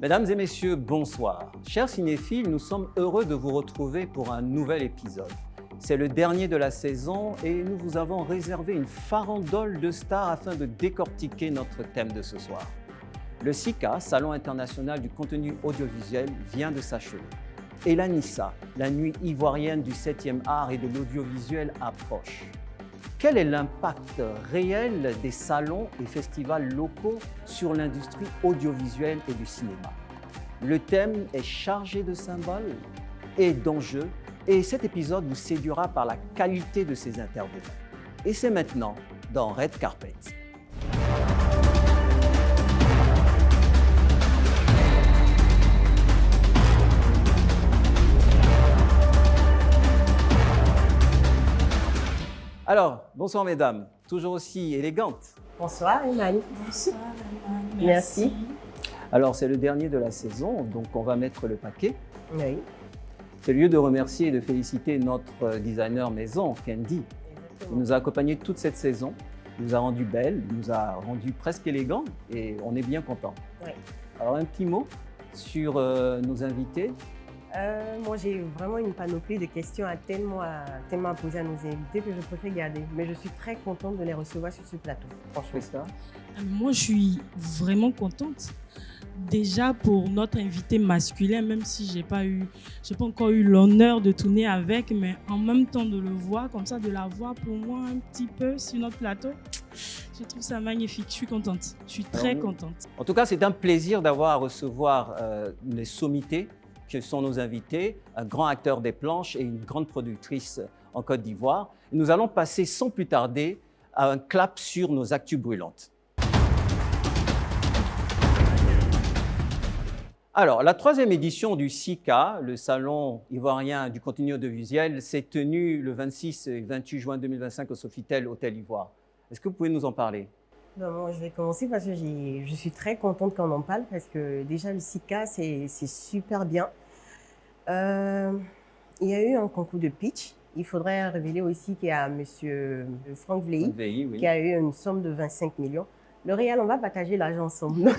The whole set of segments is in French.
Mesdames et messieurs, bonsoir. Chers cinéphiles, nous sommes heureux de vous retrouver pour un nouvel épisode. C'est le dernier de la saison et nous vous avons réservé une farandole de stars afin de décortiquer notre thème de ce soir. Le SICA, Salon international du contenu audiovisuel, vient de s'achever. Et la NISA, la nuit ivoirienne du 7e art et de l'audiovisuel, approche. Quel est l'impact réel des salons et festivals locaux sur l'industrie audiovisuelle et du cinéma? Le thème est chargé de symboles et d'enjeux, et cet épisode vous séduira par la qualité de ses intervenants. Et c'est maintenant dans Red Carpet. Alors, bonsoir mesdames, toujours aussi élégantes. Bonsoir Emmanuel. Bonsoir, Emmanuel. Merci. Alors, c'est le dernier de la saison, donc on va mettre le paquet. Oui. C'est le lieu de remercier et de féliciter notre designer maison, Candy, qui nous a accompagnés toute cette saison. Il nous a rendu belles, il nous a rendu presque élégants et on est bien contents. Oui. Alors, un petit mot sur nos invités. Moi, j'ai vraiment une panoplie de questions tellement à poser à nos invités que je préfère garder. Mais je suis très contente de les recevoir sur ce plateau, franchement. C'est ça. Moi, je suis vraiment contente. Déjà pour notre invité masculin, même si j'ai pas encore eu l'honneur de tourner avec, mais en même temps de le voir comme ça, de la voir pour moi un petit peu sur notre plateau, je trouve ça magnifique. Je suis contente. Je suis très contente. En tout cas, c'est un plaisir d'avoir à recevoir les sommités que sont nos invités, un grand acteur des planches et une grande productrice en Côte d'Ivoire. Nous allons passer sans plus tarder à un clap sur nos actus brûlantes. Alors, la 3e édition du SICA, le Salon ivoirien du contenu audiovisuel, s'est tenue le 26 et 28 juin 2025 au Sofitel Hôtel Ivoire. Est-ce que vous pouvez nous en parler? Bon, je vais commencer parce que je suis très contente qu'on en parle parce que déjà le SICA, c'est super bien. Il y a eu un concours de pitch. Il faudrait révéler aussi qu'il y a M. Franck Vlehi Oui. qui a eu une somme de 25 millions. Le Réal, on va partager l'argent ensemble.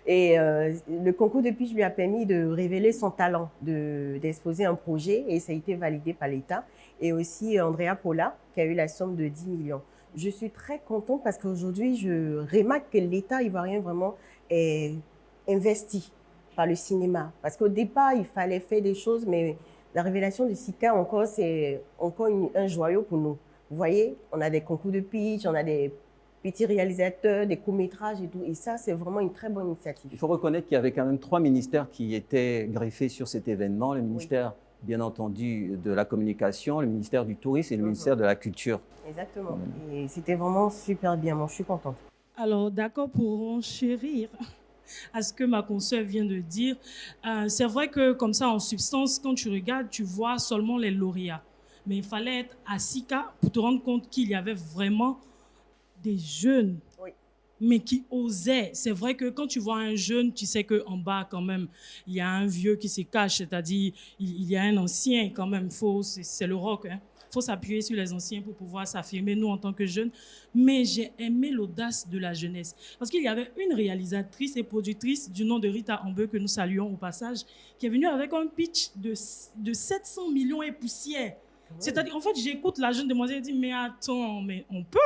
Et le concours de pitch lui a permis de révéler son talent, d'exposer un projet et ça a été validé par l'État. Et aussi Andrea Paula qui a eu la somme de 10 millions. Je suis très contente parce qu'aujourd'hui, je remarque que l'État ivoirien vraiment est investi par le cinéma. Parce qu'au départ, il fallait faire des choses, mais la révélation du SICA, c'est encore un joyau pour nous. Vous voyez, on a des concours de pitch, on a des petits réalisateurs, des courts-métrages et tout. Et ça, c'est vraiment une très bonne initiative. Il faut reconnaître qu'il y avait quand même 3 ministères qui étaient greffés sur cet événement. Le ministère, bien entendu, de la communication, le ministère du tourisme et le ministère de la culture. Exactement. Et c'était vraiment super bien. Moi, je suis contente. Alors, d'accord, pour enchérir à ce que ma consoeur vient de dire, c'est vrai que comme ça, en substance, quand tu regardes, tu vois seulement les lauréats. Mais il fallait être à SICA pour te rendre compte qu'il y avait vraiment des jeunes, mais qui osaient. C'est vrai que quand tu vois un jeune, tu sais qu'en bas, quand même, il y a un vieux qui se cache, c'est-à-dire il y a un ancien quand même. C'est le rock, hein. Faut s'appuyer sur les anciens pour pouvoir s'affirmer, nous, en tant que jeunes. Mais j'ai aimé l'audace de la jeunesse. Parce qu'il y avait une réalisatrice et productrice du nom de Rita Ambeu, que nous saluons au passage, qui est venue avec un pitch de 700 millions et poussière. C'est-à-dire, en fait, j'écoute la jeune demoiselle et dit, mais attends, mais on peut.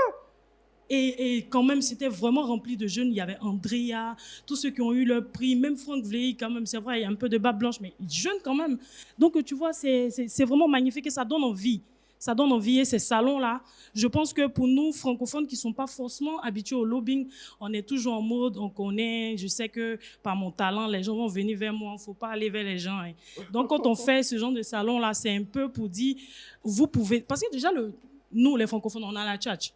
Et quand même, c'était vraiment rempli de jeunes. Il y avait Andrea, tous ceux qui ont eu leur prix, même Franck Vlehi, quand même, c'est vrai, il y a un peu de barbe blanche, mais jeunes quand même. Donc, tu vois, c'est vraiment magnifique et ça donne envie. Ça donne envie et ces salons-là, je pense que pour nous, francophones qui ne sont pas forcément habitués au lobbying, on est toujours en mode, on connaît, je sais que par mon talent, les gens vont venir vers moi, il ne faut pas aller vers les gens. Hein. Donc, quand on fait ce genre de salon-là, c'est un peu pour dire, vous pouvez, parce que déjà, nous, les francophones, on a la tchatch.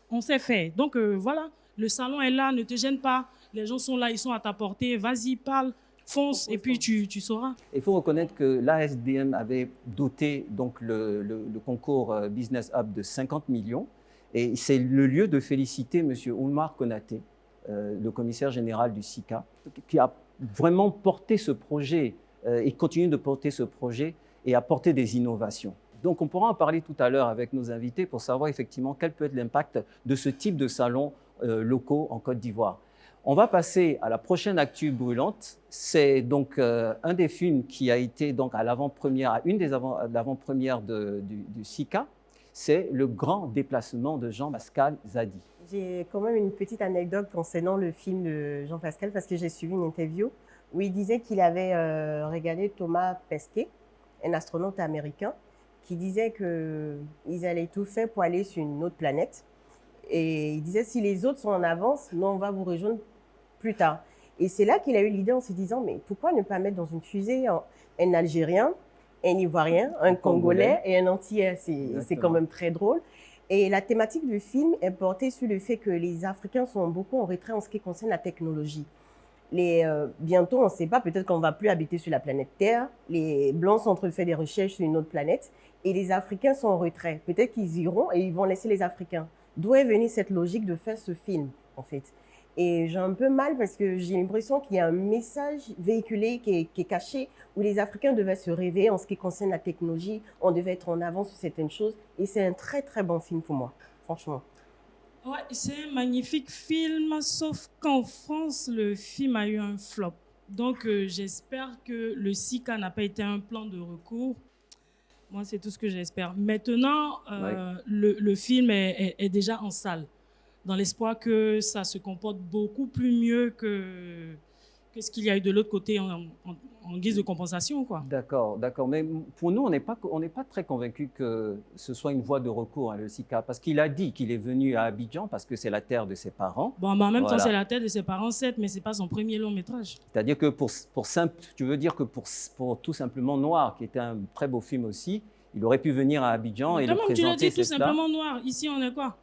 On sait faire. Donc, voilà, le salon est là, ne te gêne pas. Les gens sont là, ils sont à ta portée. Vas-y, parle, fonce, et puis tu sauras. Il faut reconnaître que l'ASDM avait doté donc, le concours Business Hub de 50 millions. Et c'est le lieu de féliciter M. Oumar Konaté, le commissaire général du SICA, qui a vraiment porté ce projet et continue de porter ce projet et apporter des innovations. Donc, on pourra en parler tout à l'heure avec nos invités pour savoir effectivement quel peut être l'impact de ce type de salons locaux en Côte d'Ivoire. On va passer à la prochaine actu brûlante. C'est donc un des films qui a été donc à l'avant-première, à une des avant-premières du SICA. C'est Le Grand Déplacement de Jean-Pascal Zadi. J'ai quand même une petite anecdote concernant le film de Jean-Pascal parce que j'ai suivi une interview où il disait qu'il avait regardé Thomas Pesquet, un astronaute américain, qui disait qu'ils allaient tout faire pour aller sur une autre planète. Et il disait, si les autres sont en avance, nous, on va vous rejoindre plus tard. Et c'est là qu'il a eu l'idée en se disant, mais pourquoi ne pas mettre dans une fusée un Algérien, un Ivoirien, un Congolais et un Antillais? C'est quand même très drôle. Et la thématique du film est portée sur le fait que les Africains sont beaucoup en retrait en ce qui concerne la technologie. Bientôt, on ne sait pas, peut-être qu'on ne va plus habiter sur la planète Terre. Les Blancs sont en train de faire des recherches sur une autre planète et les Africains sont en retrait. Peut-être qu'ils iront et ils vont laisser les Africains. D'où est venue cette logique de faire ce film, en fait? Et j'ai un peu mal parce que j'ai l'impression qu'il y a un message véhiculé qui est caché où les Africains devaient se réveiller en ce qui concerne la technologie. On devait être en avance sur certaines choses. Et c'est un très, très bon film pour moi, franchement. Ouais, c'est un magnifique film, sauf qu'en France, le film a eu un flop. Donc, j'espère que le SICA n'a pas été un plan de recours. Moi, c'est tout ce que j'espère. Maintenant, le film est déjà en salle, dans l'espoir que ça se comporte beaucoup plus mieux que ce qu'il y a eu de l'autre côté en guise de compensation, quoi. D'accord. Mais pour nous, on n'est pas très convaincus que ce soit une voie de recours, hein, le SICA, parce qu'il a dit qu'il est venu à Abidjan parce que c'est la terre de ses parents. Bon, mais en même temps, c'est la terre de ses parents, certes, mais ce n'est pas son premier long métrage. C'est-à-dire que tu veux dire que pour tout simplement Noir, qui était un très beau film aussi, il aurait pu venir à Abidjan et le présenter. Tu l'as dit, tout simplement Noir. Ici, on est quoi?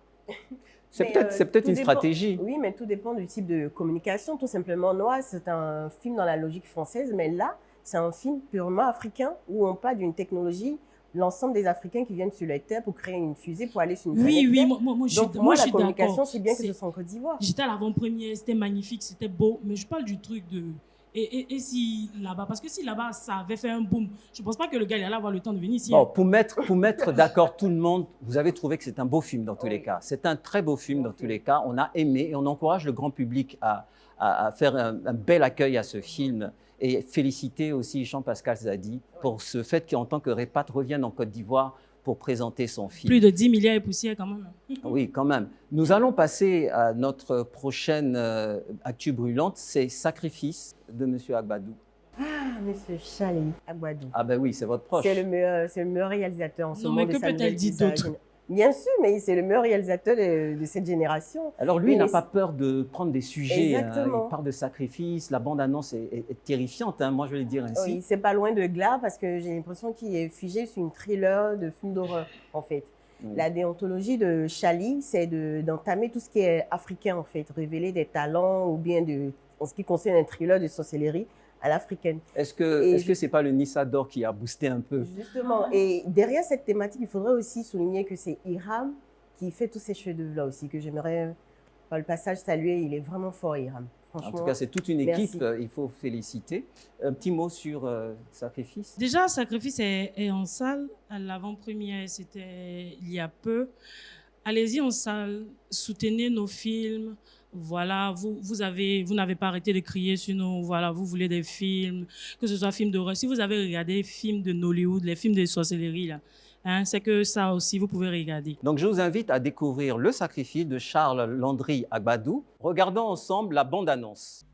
C'est peut-être une stratégie. Oui, mais tout dépend du type de communication. Tout simplement, Noir, c'est un film dans la logique française, mais là, c'est un film purement africain où on parle d'une technologie, l'ensemble des Africains qui viennent sur la Terre pour créer une fusée pour aller sur une planète. Oui, moi, la communication, c'est bien que ce soit en Côte d'Ivoire. J'étais à l'avant-première, c'était magnifique, c'était beau, mais je parle du truc de... Et si là-bas, parce que si là-bas, ça avait fait un boom, je ne pense pas que le gars il allait avoir le temps de venir ici. Bon, pour mettre d'accord tout le monde, vous avez trouvé que c'est un beau film dans tous les cas. C'est un très beau film dans tous les cas. On a aimé et on encourage le grand public à faire un bel accueil à ce film et féliciter aussi Jean-Pascal Zadi pour ce fait qu'en tant que Répat revienne en Côte d'Ivoire pour présenter son film. Plus de 10 milliards et poussière quand même. Oui, quand même. Nous allons passer à notre prochaine actu brûlante, c'est Sacrifice de M. Agbadou. Ah, M. Chali Agbadou. Ah ben oui, c'est votre proche. C'est le meilleur réalisateur en ce moment. Non, mais que peut-elle dire d'autre? Bien sûr, mais c'est le meilleur réalisateur de cette génération. Alors lui, il n'a pas peur de prendre des sujets. Exactement. Il parle de sacrifice. La bande-annonce est terrifiante, hein, moi je vais le dire ainsi. Oui, c'est pas loin de Glas parce que j'ai l'impression qu'il est figé sur une thriller de film d'horreur, en fait. La déontologie de Chali, c'est d'entamer tout ce qui est africain, en fait. Révéler des talents ou bien en ce qui concerne un thriller de sorcellerie à l'africaine. Est-ce que c'est pas le Nissa d'Or qui a boosté un peu? Justement. Et derrière cette thématique, il faudrait aussi souligner que c'est Hiram qui fait tous ces chefs-d'œuvre-là aussi, que j'aimerais, par le passage, saluer. Il est vraiment fort, Hiram. En tout cas, c'est toute une équipe, il faut féliciter. Un petit mot sur Sacrifice. Déjà, Sacrifice est en salle. À l'avant-première, c'était il y a peu. Allez-y en salle, soutenez nos films. Voilà, vous n'avez pas arrêté de crier sur nous. Voilà, vous voulez des films, que ce soit films d'horreur. Si vous avez regardé les films de Nollywood, les films de sorcellerie, là, hein, c'est que ça aussi, vous pouvez regarder. Donc, je vous invite à découvrir Le Sacrifice de Charles Landry Agbadou. Regardons ensemble la bande-annonce.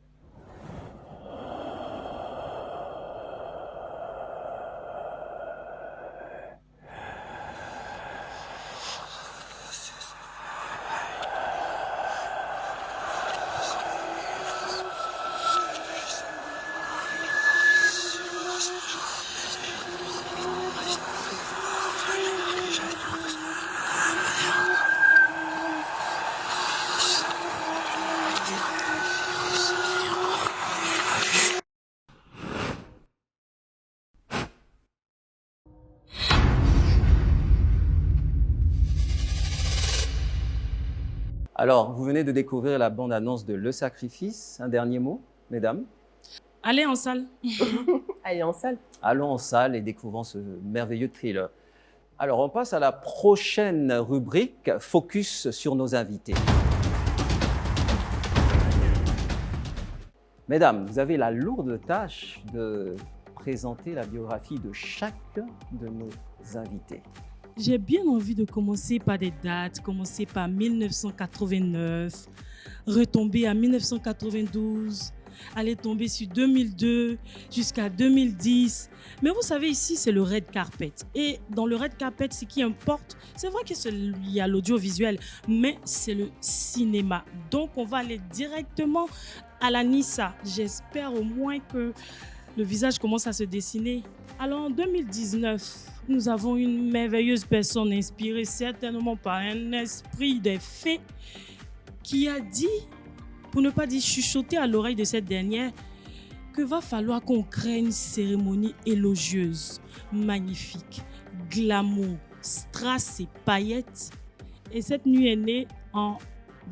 Alors, vous venez de découvrir la bande-annonce de Le Sacrifice. Un dernier mot, mesdames? Allez en salle. Allez en salle. Allons en salle et découvrons ce merveilleux thriller. Alors, on passe à la prochaine rubrique, Focus sur nos invités. Mesdames, vous avez la lourde tâche de présenter la biographie de chacun de nos invités. J'ai bien envie de commencer par des dates, commencer par 1989, retomber à 1992, aller tomber sur 2002 jusqu'à 2010. Mais vous savez, ici, c'est le red carpet. Et dans le red carpet, ce qui importe, c'est vrai qu'il y a l'audiovisuel, mais c'est le cinéma. Donc, on va aller directement à la Nissa. J'espère au moins que le visage commence à se dessiner. Alors, en 2019, nous avons une merveilleuse personne inspirée certainement par un esprit des fées qui a dit, pour ne pas dire chuchoter à l'oreille de cette dernière, que va falloir qu'on crée une cérémonie élogieuse, magnifique, glamour, strass et paillettes. Et cette nuit est née en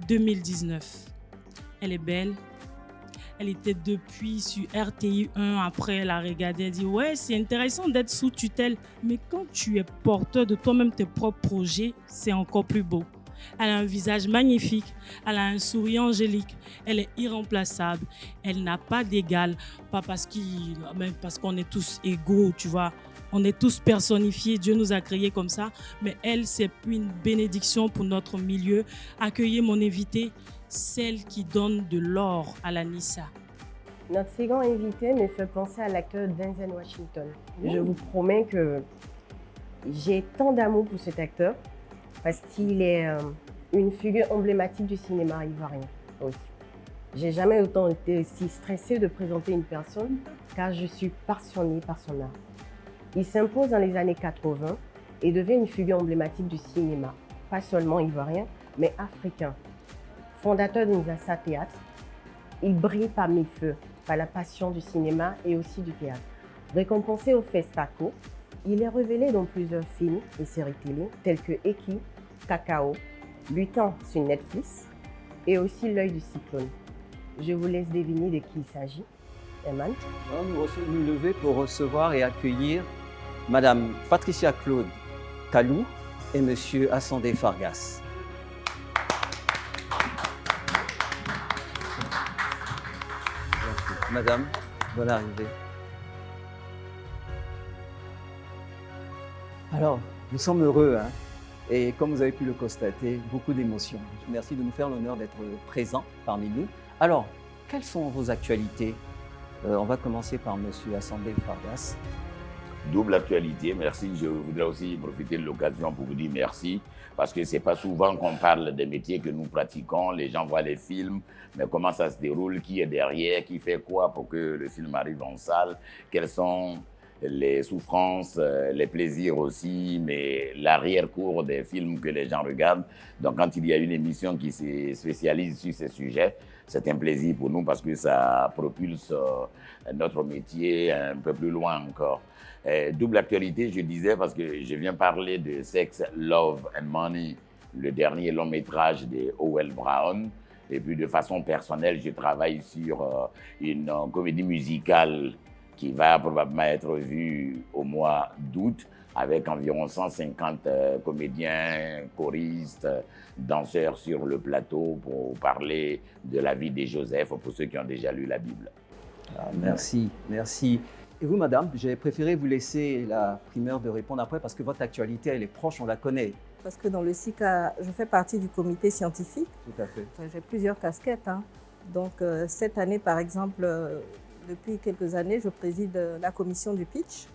2019. Elle est belle. Elle était depuis sur RTI 1. Après, elle a regardé, elle a dit « Ouais, c'est intéressant d'être sous tutelle. Mais quand tu es porteur de toi-même tes propres projets, c'est encore plus beau. » Elle a un visage magnifique. Elle a un sourire angélique. Elle est irremplaçable. Elle n'a pas d'égal. Pas parce qu'on est tous égaux, tu vois. On est tous personnifiés. Dieu nous a créés comme ça. Mais elle, c'est une bénédiction pour notre milieu. Accueillez mon invité, celle qui donne de l'or à la Nissa. Notre second invité me fait penser à l'acteur Denzel Washington. Je vous promets que j'ai tant d'amour pour cet acteur parce qu'il est une figure emblématique du cinéma ivoirien aussi. J'ai jamais autant été si stressée de présenter une personne car je suis passionnée par son art. Il s'impose dans les années 80 et devient une figure emblématique du cinéma, pas seulement ivoirien, mais africain. Fondateur de Nzassa Théâtre, il brille par mille feux, par la passion du cinéma et aussi du théâtre. Récompensé au Festaco, il est révélé dans plusieurs films et séries télé tels que Eki, Cacao, Lutin sur Netflix et aussi L'œil du cyclone. Je vous laisse deviner de qui il s'agit. Eman. Nous lever pour recevoir et accueillir Madame Patricia Claude Kalou et Monsieur Assandé Fargas. Madame, bonne arrivée. Alors, nous sommes heureux, hein, et comme vous avez pu le constater, beaucoup d'émotions. Merci de nous faire l'honneur d'être présents parmi nous. Alors, quelles sont vos actualités? On va commencer par Monsieur Assandé Fargas. Double actualité, merci. Je voudrais aussi profiter de l'occasion pour vous dire merci, parce que ce n'est pas souvent qu'on parle des métiers que nous pratiquons. Les gens voient les films, mais comment ça se déroule, qui est derrière, qui fait quoi pour que le film arrive en salle, quelles sont les souffrances, les plaisirs aussi, mais l'arrière-cour des films que les gens regardent. Donc quand il y a une émission qui se spécialise sur ces sujets, c'est un plaisir pour nous parce que ça propulse notre métier un peu plus loin encore. Double actualité, je disais, parce que je viens parler de Sex, Love and Money, le dernier long métrage de O.L. Brown. Et puis de façon personnelle, je travaille sur une comédie musicale qui va probablement être vue au mois d'août avec environ 150 comédiens, choristes, danseurs sur le plateau pour parler de la vie de Joseph pour ceux qui ont déjà lu la Bible. Ah, merci, merci. Et vous, madame, j'ai préféré vous laisser la primeur de répondre après parce que votre actualité, elle est proche, on la connaît. Parce que dans le SICA, je fais partie du comité scientifique. Tout à fait. J'ai plusieurs casquettes. Donc, cette année, par exemple, depuis quelques années, je préside la commission du pitch.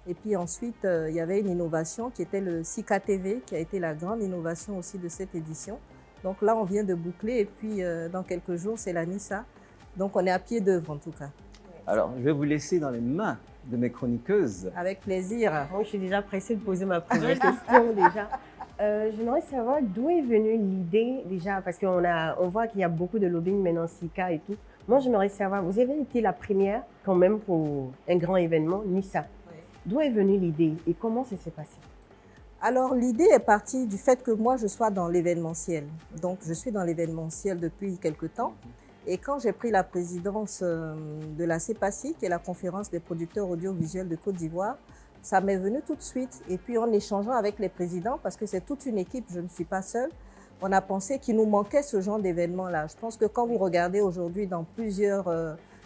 Et puis ensuite, il y avait une innovation qui était le SICA TV, qui a été la grande innovation aussi de cette édition. Donc là, on vient de boucler et puis dans quelques jours, c'est la Nissa. Donc, on est à pied d'œuvre en tout cas. Alors, je vais vous laisser dans les mains de mes chroniqueuses. Avec plaisir. Moi, je suis déjà pressée de poser ma première question déjà. J'aimerais savoir d'où est venue l'idée déjà, parce on voit qu'il y a beaucoup de lobbying maintenant, SICA et tout. Moi, j'aimerais savoir, vous avez été la première quand même pour un grand événement, Nissa. Oui. D'où est venue l'idée et comment ça s'est passé? Alors, l'idée est partie du fait que moi, je sois dans l'événementiel. Donc, je suis dans l'événementiel depuis quelque temps. Et quand j'ai pris la présidence de la CEPACI, qui est la conférence des producteurs audiovisuels de Côte d'Ivoire, ça m'est venu tout de suite. Et puis en échangeant avec les présidents, parce que c'est toute une équipe, je ne suis pas seule, on a pensé qu'il nous manquait ce genre d'événement-là. Je pense que quand vous regardez aujourd'hui dans plusieurs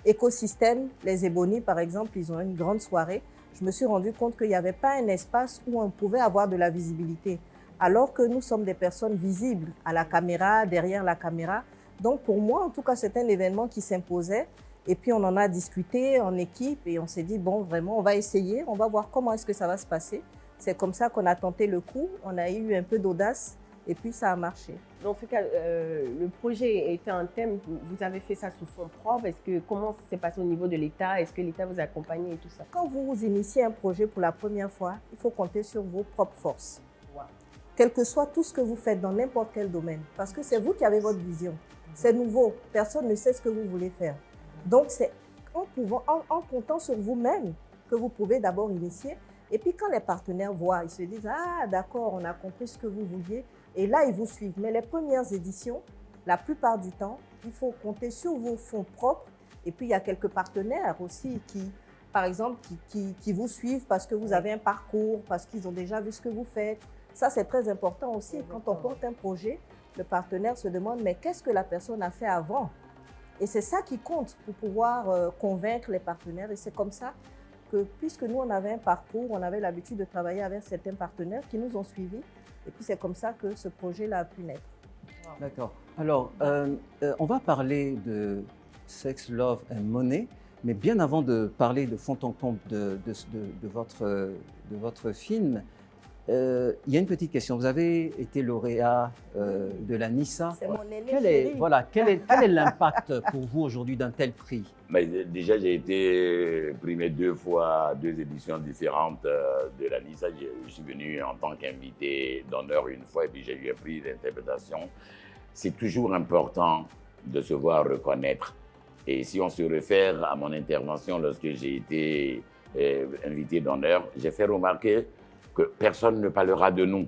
écosystème, les Ébonies par exemple, ils ont une grande soirée. Je me suis rendu compte qu'il n'y avait pas un espace où on pouvait avoir de la visibilité. Alors que nous sommes des personnes visibles à la caméra, derrière la caméra. Donc pour moi, en tout cas, c'est un événement qui s'imposait. Et puis on en a discuté en équipe et on s'est dit, bon, vraiment, on va essayer, on va voir comment est-ce que ça va se passer. C'est comme ça qu'on a tenté le coup, on a eu un peu d'audace et puis ça a marché. Dans ce cas, le projet était un thème, vous avez fait ça sous fonds propres. Comment ça s'est passé au niveau de l'État? Est-ce que l'État vous a accompagné et tout ça? Quand vous initiez un projet pour la première fois, il faut compter sur vos propres forces. Wow. Quel que soit tout ce que vous faites dans n'importe quel domaine, parce que c'est vous qui avez votre vision. C'est nouveau, personne ne sait ce que vous voulez faire. Donc c'est en comptant sur vous-même que vous pouvez d'abord initier. Et puis quand les partenaires voient, ils se disent « Ah d'accord, on a compris ce que vous vouliez ». Et là, ils vous suivent. Mais les premières éditions, la plupart du temps, il faut compter sur vos fonds propres. Et puis, il y a quelques partenaires aussi qui, par exemple, qui vous suivent parce que vous avez un parcours, parce qu'ils ont déjà vu ce que vous faites. Ça, c'est très important aussi. Quand on porte un projet, le partenaire se demande « Mais qu'est-ce que la personne a fait avant ?» Et c'est ça qui compte pour pouvoir convaincre les partenaires. Et c'est comme ça que, puisque nous, on avait un parcours, on avait l'habitude de travailler avec certains partenaires qui nous ont suivis. Et puis, c'est comme ça que ce projet-là a pu naître. D'accord. Alors, on va parler de Sex, Love and Money, mais bien avant de parler de fond en comble de votre film, il y a une petite question. Vous avez été lauréat de la NISA. C'est mon aîné quel est l'impact pour vous aujourd'hui d'un tel prix? Mais déjà, j'ai été primé 2 fois, 2 éditions différentes de la NISA. Je suis venu en tant qu'invité d'honneur une fois et puis j'ai eu un prix d'interprétation. C'est toujours important de se voir reconnaître. Et si on se réfère à mon intervention lorsque j'ai été invité d'honneur, j'ai fait remarquer que personne ne parlera de nous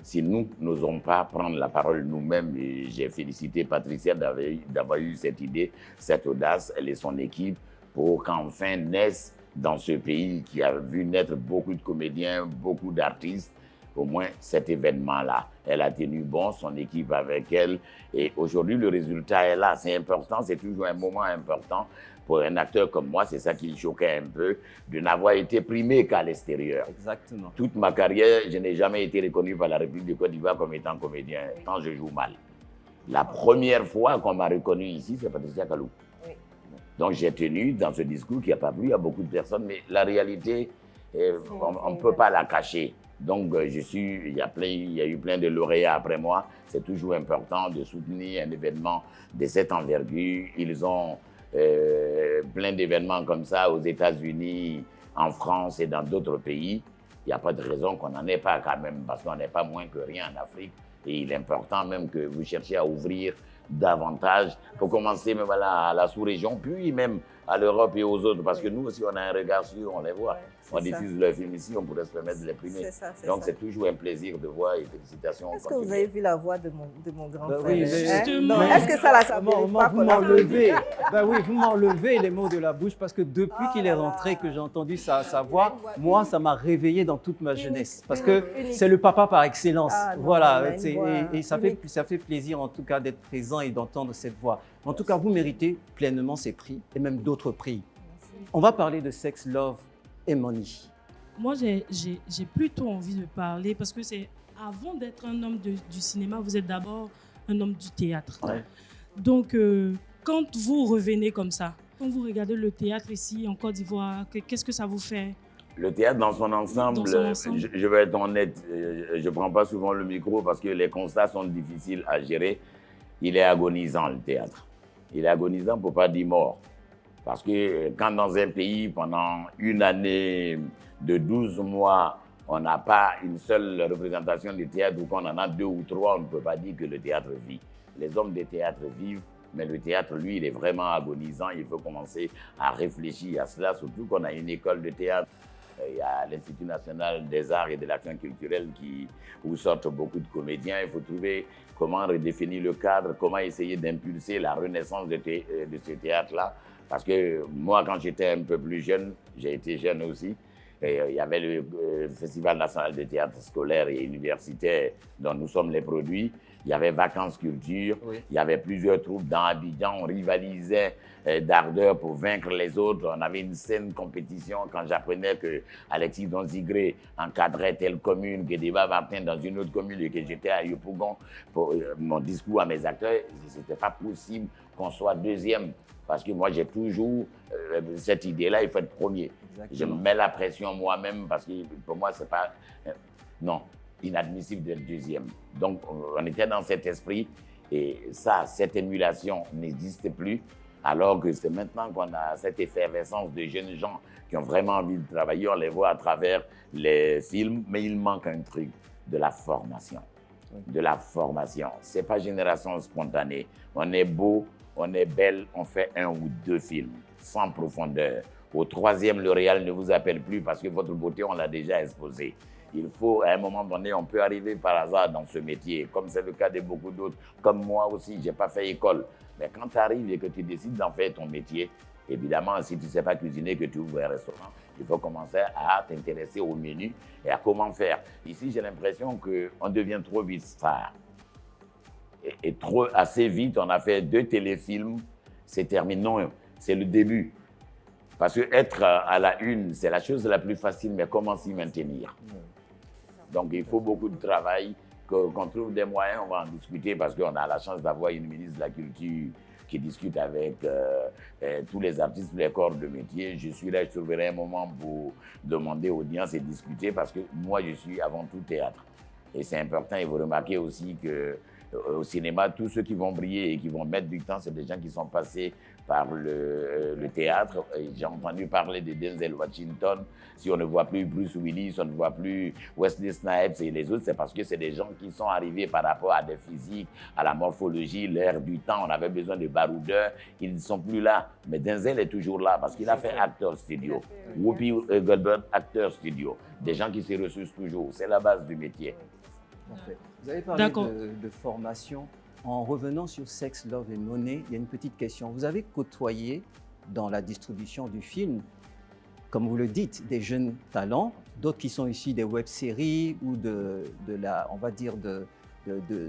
si nous n'osons pas prendre la parole nous-mêmes. Et j'ai félicité Patricia d'avoir eu cette idée, cette audace, elle et son équipe, pour qu'enfin naisse dans ce pays qui a vu naître beaucoup de comédiens, beaucoup d'artistes, au moins cet événement-là. Elle a tenu bon, son équipe avec elle, et aujourd'hui le résultat est là. C'est important, c'est toujours un moment important. Pour un acteur comme moi, c'est ça qui me choquait un peu, de n'avoir été primé qu'à l'extérieur. Exactement. Toute ma carrière, je n'ai jamais été reconnu par la République de Côte d'Ivoire comme étant comédien, quand je joue mal. La première fois qu'on m'a reconnu ici, c'est Patricia Kalou. Oui. Donc j'ai tenu dans ce discours qui n'a pas plu à beaucoup de personnes, mais la réalité, on ne peut pas la cacher. Donc il y a eu plein de lauréats après moi. C'est toujours important de soutenir un événement de cette envergure. Ils ont plein d'événements comme ça aux États-Unis, en France et dans d'autres pays. Il n'y a pas de raison qu'on n'en ait pas quand même, parce qu'on n'est pas moins que rien en Afrique. Et il est important même que vous cherchiez à ouvrir davantage, pour commencer même à la sous-région, puis même à l'Europe et aux autres, parce que nous aussi on a un regard sur, on les voit. On diffuse le film ici, on pourrait se permettre de les primer. Donc c'est toujours un plaisir de voir et félicitations. Est-ce que vous avez vu la voix de mon grand frère? Oui, justement. Est-ce que ça l'a vous m'enlevez les mots de la bouche, parce que depuis qu'il est rentré, que j'ai entendu sa voix, moi ça m'a réveillé dans toute ma jeunesse, parce que c'est le papa par excellence. Voilà, et ça fait plaisir en tout cas d'être présent et d'entendre cette voix. En tout cas, vous méritez pleinement ces prix et même d'autres prix. On va parler de Sex, Love et Money. Moi, j'ai plutôt envie de parler parce que c'est avant d'être un homme du cinéma, vous êtes d'abord un homme du théâtre. Ouais. Donc, quand vous revenez comme ça, quand vous regardez le théâtre ici en Côte d'Ivoire, qu'est-ce que ça vous fait? Le théâtre dans son ensemble, je vais être honnête, je ne prends pas souvent le micro parce que les constats sont difficiles à gérer. Il est agonisant, le théâtre. Il est agonisant pour ne pas dire mort. Parce que quand dans un pays, pendant une année de 12 mois, on n'a pas une seule représentation du théâtre ou qu'on en a 2 ou 3, on ne peut pas dire que le théâtre vit. Les hommes de théâtre vivent, mais le théâtre, lui, il est vraiment agonisant. Il faut commencer à réfléchir à cela, surtout qu'on a une école de théâtre. Il y a l'Institut national des arts et de l'action culturelle où sortent beaucoup de comédiens. Il faut trouver comment redéfinir le cadre, comment essayer d'impulser la renaissance de ce théâtre-là. Parce que moi, quand j'étais un peu plus jeune, j'ai été jeune aussi, Et, il y avait le Festival national de théâtre scolaire et universitaire dont nous sommes les produits. Il y avait Vacances Culture. Oui. Il y avait plusieurs troupes dans Abidjan. On rivalisait d'ardeur pour vaincre les autres. On avait une saine compétition. Quand j'apprenais que Alexis Donzigré encadrait telle commune, que Débat Martin dans une autre commune et que j'étais à Yopougon pour mon discours à mes acteurs, ce n'était pas possible qu'on soit deuxième. Parce que moi, j'ai toujours cette idée-là, il faut être premier. Exactement. Je me mets la pression moi-même parce que pour moi, c'est pas... non, inadmissible d'être deuxième. Donc, on était dans cet esprit et ça, cette émulation n'existe plus. Alors que c'est maintenant qu'on a cette effervescence de jeunes gens qui ont vraiment envie de travailler. On les voit à travers les films, mais il manque un truc, de la formation. Oui. De la formation. Ce n'est pas génération spontanée. On est beau, on est belle, on fait 1 ou 2 films, sans profondeur. Au 3e, le réal ne vous appelle plus parce que votre beauté, on l'a déjà exposée. Il faut, à un moment donné, on peut arriver par hasard dans ce métier, comme c'est le cas de beaucoup d'autres. Comme moi aussi, je n'ai pas fait école. Mais quand tu arrives et que tu décides d'en faire ton métier, évidemment, si tu ne sais pas cuisiner, que tu ouvres un restaurant, il faut commencer à t'intéresser au menu et à comment faire. Ici, j'ai l'impression qu'on devient trop vite star. Et assez vite, on a fait 2 téléfilms, c'est terminé. Non, c'est le début. Parce que être à la une, c'est la chose la plus facile, mais comment s'y maintenir? Donc, il faut beaucoup de travail, qu'on trouve des moyens, on va en discuter parce qu'on a la chance d'avoir une ministre de la Culture qui discute avec tous les artistes, tous les corps de métier. Je suis là, je trouverai un moment pour demander audience et discuter parce que moi, je suis avant tout théâtre. Et c'est important, et vous remarquez aussi qu'au cinéma, tous ceux qui vont briller et qui vont mettre du temps, c'est des gens qui sont passés par le théâtre. J'ai entendu parler de Denzel Washington. Si on ne voit plus Bruce Willis, on ne voit plus Wesley Snipes et les autres, c'est parce que c'est des gens qui sont arrivés par rapport à des physiques, à la morphologie, l'air du temps. On avait besoin de baroudeurs. Ils ne sont plus là. Mais Denzel est toujours là parce qu'il a fait Actor Studio. Whoopi Goldberg, Actor Studio. Des gens qui se ressourcent toujours. C'est la base du métier. Parfait. Vous avez parlé de formation. En revenant sur Sex, Love et Money, il y a une petite question. Vous avez côtoyé dans la distribution du film, comme vous le dites, des jeunes talents, d'autres qui sont issus des web-séries ou de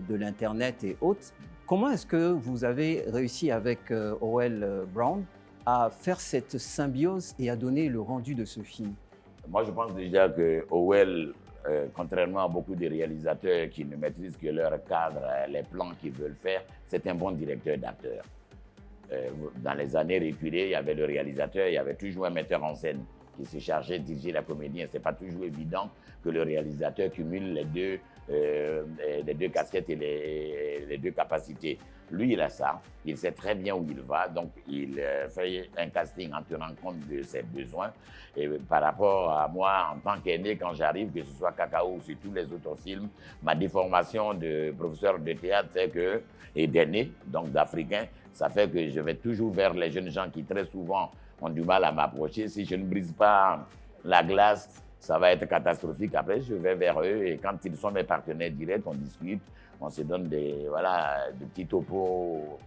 l'Internet et autres. Comment est-ce que vous avez réussi avec O.L. Brown à faire cette symbiose et à donner le rendu de ce film? Moi, je pense déjà que O.L., contrairement à beaucoup de réalisateurs qui ne maîtrisent que leur cadre, les plans qu'ils veulent faire, c'est un bon directeur d'acteurs. Dans les années reculées, il y avait le réalisateur, il y avait toujours un metteur en scène qui se chargeait de diriger la comédie. Ce n'est pas toujours évident que le réalisateur cumule les deux casquettes et les 2 capacités. Lui, il a ça, il sait très bien où il va, donc il fait un casting en tenant compte de ses besoins. Et par rapport à moi, en tant qu'aîné, quand j'arrive, que ce soit Cacao ou sur tous les autres films, ma déformation de professeur de théâtre et d'aîné, donc d'Africain, ça fait que je vais toujours vers les jeunes gens qui très souvent ont du mal à m'approcher. Si je ne brise pas la glace, ça va être catastrophique. Après, je vais vers eux et quand ils sont mes partenaires directs, on discute, on se donne des petits topos,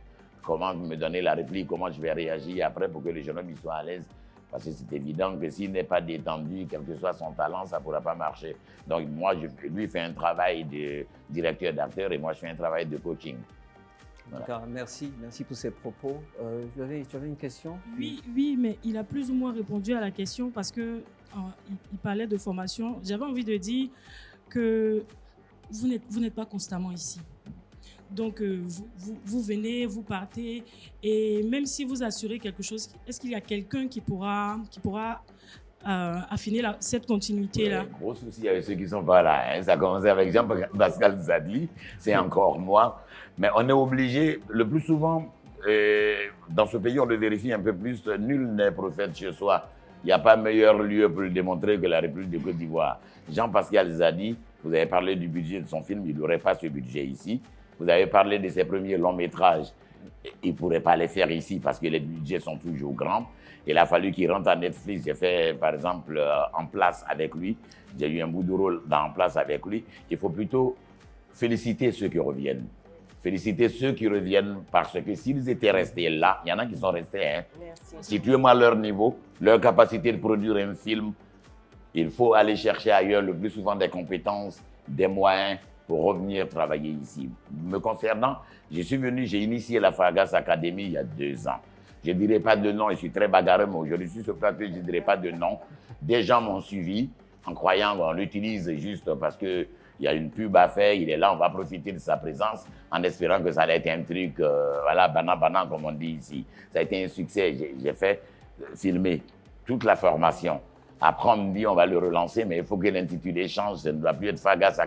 comment me donner la réplique, comment je vais réagir après pour que les jeunes hommes soient à l'aise. Parce que c'est évident que s'il n'est pas détendu, quel que soit son talent, ça ne pourra pas marcher. Donc moi, lui fait un travail de directeur d'acteur et moi, je fais un travail de coaching. Voilà. Merci pour ces propos. Tu avais une question? Oui, mais il a plus ou moins répondu à la question parce que il parlait de formation. J'avais envie de dire que vous n'êtes pas constamment ici. Donc, vous venez, vous partez, et même si vous assurez quelque chose, est-ce qu'il y a quelqu'un qui pourra affiner cette continuité-là? Gros souci avec ceux qui ne sont pas là. Ça a commencé avec Jean-Pascal Zadli, c'est encore moi. Mais on est obligé, le plus souvent, dans ce pays, on le vérifie un peu plus, nul n'est prophète chez soi. Il n'y a pas meilleur lieu pour le démontrer que la République de Côte d'Ivoire. Jean-Pascal Zadli, vous avez parlé du budget de son film, il n'aurait pas ce budget ici. Vous avez parlé de ses premiers longs métrages, il ne pourrait pas les faire ici parce que les budgets sont toujours grands. Il a fallu qu'il rentre à Netflix. J'ai fait, par exemple, En Place avec lui. J'ai eu un bout de rôle dans En Place avec lui. Il faut plutôt féliciter ceux qui reviennent. Féliciter ceux qui reviennent parce que s'ils étaient restés là, il y en a qui sont restés. Hein. Situez-moi leur niveau, leur capacité de produire un film Il faut aller chercher ailleurs le plus souvent des compétences, des moyens pour revenir travailler ici. Me concernant, je suis venu, j'ai initié la Fargas Academy il y a 2 ans. Je ne dirai pas de nom, je suis très bagarreux, mais aujourd'hui, sur ce plateau, je ne dirai pas de nom. Des gens m'ont suivi en croyant qu'on l'utilise juste parce qu'il y a une pub à faire, il est là, on va profiter de sa présence en espérant que ça allait être un truc, voilà, banal, comme on dit ici. Ça a été un succès. J'ai fait filmer toute la formation. Après, on me dit on va le relancer, mais il faut que l'intitulé change. Ça ne doit plus être Fargas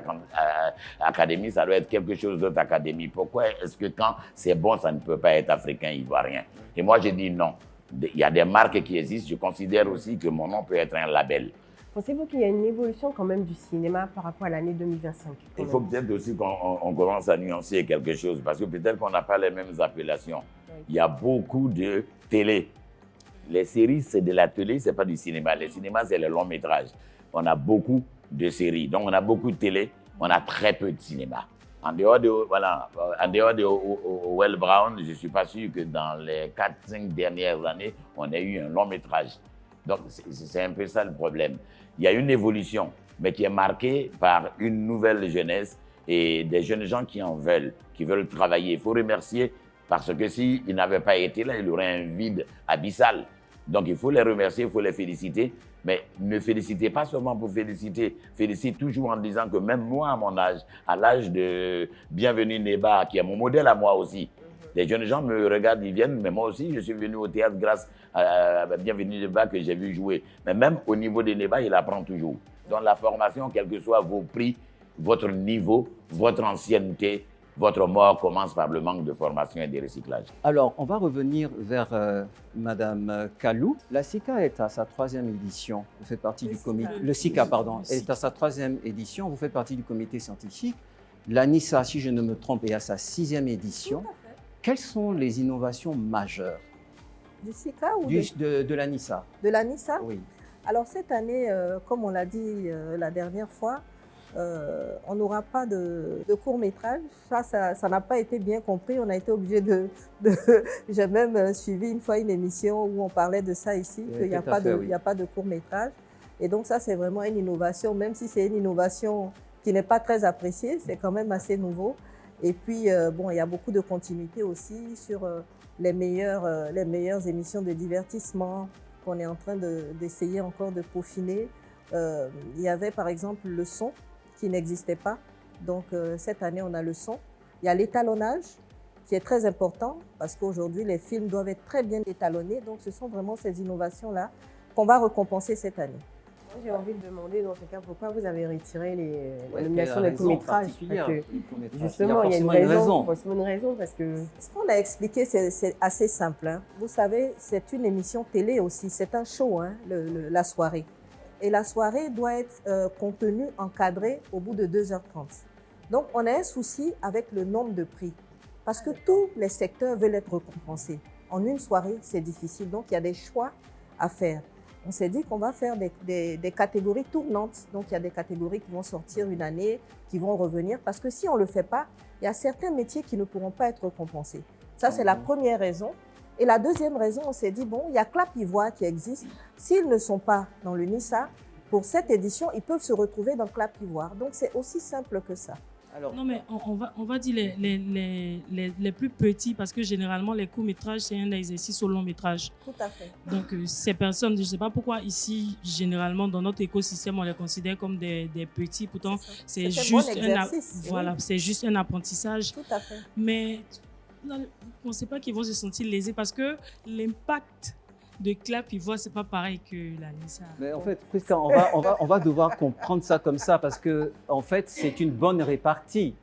Academy, ça doit être quelque chose d'autre Académie. Pourquoi est-ce que quand c'est bon, ça ne peut pas être africain, ivoirien? Et moi, j'ai dit non. Il y a des marques qui existent. Je considère aussi que mon nom peut être un label. Pensez-vous qu'il y a une évolution quand même du cinéma par rapport à l'année 2025? Il faut peut-être aussi qu'on commence à nuancer quelque chose, parce que peut-être qu'on n'a pas les mêmes appellations. Oui. Il y a beaucoup de télé. Les séries, c'est de la télé, ce n'est pas du cinéma. Le cinéma, c'est le long métrage. On a beaucoup de séries. Donc, on a beaucoup de télé, on a très peu de cinéma. En dehors de Well Brown, je ne suis pas sûr que dans les 4-5 dernières années, on ait eu un long métrage. Donc, c'est un peu ça le problème. Il y a une évolution, mais qui est marquée par une nouvelle jeunesse et des jeunes gens qui en veulent, qui veulent travailler. Il faut remercier, parce que s'ils n'avaient pas été là, il y aurait un vide abyssal. Donc, il faut les remercier, il faut les féliciter. Mais ne félicitez pas seulement pour féliciter. Félicite toujours en disant que même moi, à mon âge, à l'âge de Bienvenue Neba, qui est mon modèle à moi aussi, les jeunes gens me regardent, ils viennent, mais moi aussi, je suis venu au théâtre grâce à Bienvenue Neba que j'ai vu jouer. Mais même au niveau des Neba, il apprend toujours. Dans la formation, quels que soient vos prix, votre niveau, votre ancienneté, votre mort commence par le manque de formation et de recyclage. Alors, on va revenir vers Madame Kalou. La SICA est à sa 3e édition. Vous faites partie du comité. Le SICA, pardon, est à sa 3e édition. Vous faites partie du comité scientifique. L'ANISA, si je ne me trompe, est à sa 6e édition. Quelles sont les innovations majeures Du SICA ou de l'ANISA? De l'ANISA? Oui. Alors cette année, comme on l'a dit la dernière fois, on n'aura pas de court-métrage. Ça n'a pas été bien compris. On a été obligé de j'ai même suivi une fois une émission où on parlait de ça ici, qu'il n'y a pas de court-métrage. Et donc ça, c'est vraiment une innovation, même si c'est une innovation qui n'est pas très appréciée, c'est quand même assez nouveau. Et puis, bon, il y a beaucoup de continuité aussi sur les meilleures émissions de divertissement qu'on est en train d'essayer encore de peaufiner. Il y avait par exemple le son qui n'existait pas. Donc cette année, on a le son. Il y a l'étalonnage qui est très important parce qu'aujourd'hui, les films doivent être très bien étalonnés. Donc ce sont vraiment ces innovations-là qu'on va récompenser cette année. Moi, j'ai envie de demander dans ce cas pourquoi vous avez retiré les nominations des courts-métrages. Justement, il y a une raison. Forcément une raison parce que... Ce qu'on a expliqué, c'est assez simple. Hein. Vous savez, c'est une émission télé aussi. C'est un show, hein, la soirée. Et la soirée doit être contenue, encadrée au bout de 2h30. Donc, on a un souci avec le nombre de prix. Parce que tous les secteurs veulent être récompensés. En une soirée, c'est difficile. Donc, il y a des choix à faire. On s'est dit qu'on va faire des catégories tournantes. Donc, il y a des catégories qui vont sortir une année, qui vont revenir. Parce que si on ne le fait pas, il y a certains métiers qui ne pourront pas être récompensés. Ça, c'est la première raison. Et la deuxième raison, on s'est dit, bon, il y a Clap Ivoire qui existe. S'ils ne sont pas dans le NISA, pour cette édition, ils peuvent se retrouver dans Clap Ivoire. Donc, c'est aussi simple que ça. Alors, non, mais on va dire les plus petits, parce que généralement, les courts-métrages, c'est un exercice au long-métrage. Tout à fait. Donc, ces personnes, je ne sais pas pourquoi ici, généralement, dans notre écosystème, on les considère comme des petits. Pourtant, c'est juste, c'est juste un apprentissage. Tout à fait. Mais on ne pensait pas qu'ils vont se sentir lésés parce que l'impact de Clap Ivoire, c'est pas pareil que la NISA. Mais en fait, Prisca, on va devoir comprendre ça comme ça parce que, en fait, c'est une bonne répartie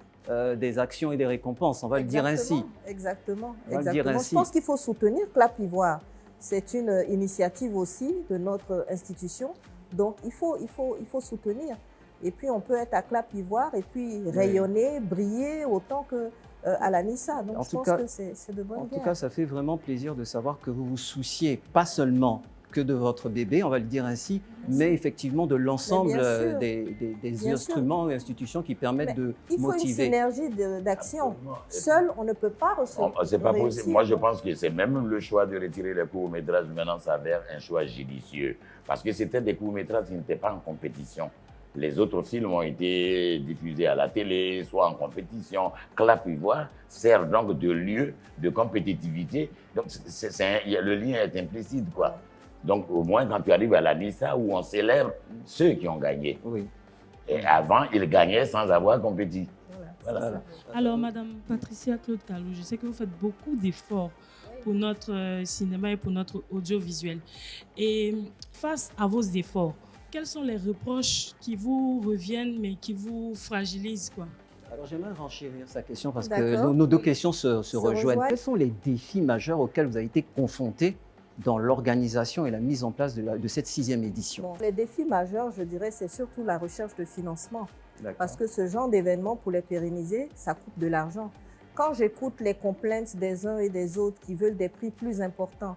des actions et des récompenses. On va le dire ainsi. Exactement. On va le dire ainsi. Je pense qu'il faut soutenir Clap Ivoire. C'est une initiative aussi de notre institution. Donc, il faut soutenir. Et puis, on peut être à Clap Ivoire et puis rayonner, briller autant que à la NISA. Donc, je pense que c'est de bonne guerre. En tout cas, ça fait vraiment plaisir de savoir que vous vous souciez pas seulement que de votre bébé, on va le dire ainsi, mais effectivement de l'ensemble des instruments et institutions qui permettent de motiver. Il faut une synergie d'action. Seul, on ne peut pas recevoir. C'est pas possible. Moi, je pense que c'est même le choix de retirer les courts-métrages maintenant s'avère un choix judicieux. Parce que c'était des courts-métrages qui n'étaient pas en compétition. Les autres films ont été diffusés à la télé, soit en compétition. Clap Ivoire sert donc de lieu de compétitivité. Donc, le lien est implicite, quoi. Donc, au moins, quand tu arrives à la NISA, où on célèbre ceux qui ont gagné. Oui. Et avant, ils gagnaient sans avoir compétit. Voilà. Alors, Madame Patricia Claude Kalou, je sais que vous faites beaucoup d'efforts pour notre cinéma et pour notre audiovisuel. Et face à vos efforts, quels sont les reproches qui vous reviennent mais qui vous fragilisent, quoi? Alors j'aimerais renchérir sa question parce que nos deux questions se rejoignent. Quels sont les défis majeurs auxquels vous avez été confrontés dans l'organisation et la mise en place de cette 6e édition? Bon, les défis majeurs, je dirais, c'est surtout la recherche de financement. Parce que ce genre d'événements, pour les pérenniser, ça coûte de l'argent. Quand j'écoute les complaintes des uns et des autres qui veulent des prix plus importants,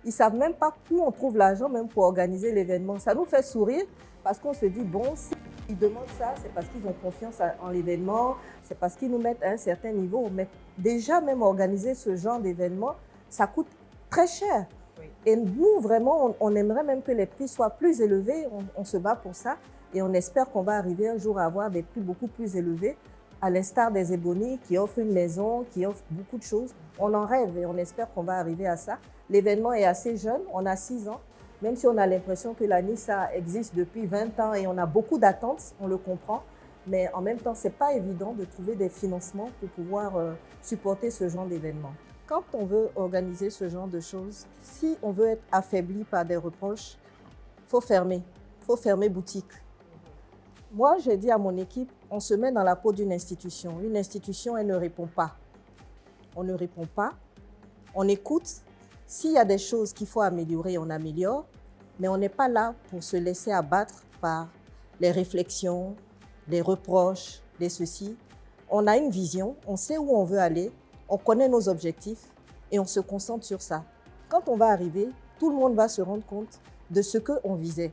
ils ne savent même pas où on trouve l'argent même pour organiser l'événement. Ça nous fait sourire parce qu'on se dit, bon, s'ils demandent ça, c'est parce qu'ils ont confiance en l'événement, c'est parce qu'ils nous mettent à un certain niveau. Mais déjà, même organiser ce genre d'événement, ça coûte très cher. Oui. Et nous, vraiment, on aimerait même que les prix soient plus élevés. On se bat pour ça et on espère qu'on va arriver un jour à avoir des prix beaucoup plus élevés, à l'instar des Ebony qui offrent une maison, qui offrent beaucoup de choses. On en rêve et on espère qu'on va arriver à ça. L'événement est assez jeune, on a 6 ans, même si on a l'impression que la NISA existe depuis 20 ans et on a beaucoup d'attentes, on le comprend, mais en même temps, ce n'est pas évident de trouver des financements pour pouvoir supporter ce genre d'événement. Quand on veut organiser ce genre de choses, si on veut être affaibli par des reproches, il faut fermer boutique. Moi, j'ai dit à mon équipe, on se met dans la peau d'une institution. Une institution, elle ne répond pas. On ne répond pas, on écoute. S'il y a des choses qu'il faut améliorer, on améliore, mais on n'est pas là pour se laisser abattre par les réflexions, les reproches, les ceci. On a une vision, on sait où on veut aller, on connaît nos objectifs et on se concentre sur ça. Quand on va arriver, tout le monde va se rendre compte de ce qu'on visait.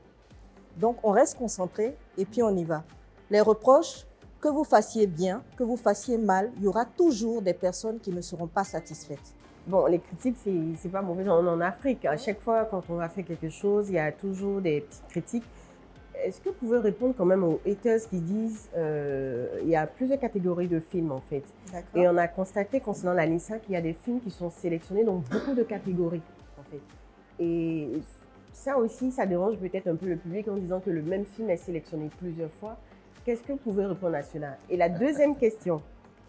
Donc, on reste concentré et puis on y va. Les reproches, que vous fassiez bien, que vous fassiez mal, il y aura toujours des personnes qui ne seront pas satisfaites. Bon, les critiques, c'est pas mauvais. En Afrique, à chaque fois, quand on va faire quelque chose, il y a toujours des petites critiques. Est-ce que vous pouvez répondre quand même aux haters qui disent il y a plusieurs catégories de films, en fait. Et on a constaté, concernant la NISA, qu'il y a des films qui sont sélectionnés dans beaucoup de catégories, en fait. Et ça aussi, ça dérange peut-être un peu le public en disant que le même film est sélectionné plusieurs fois. Qu'est-ce que vous pouvez répondre à cela? Et la deuxième question,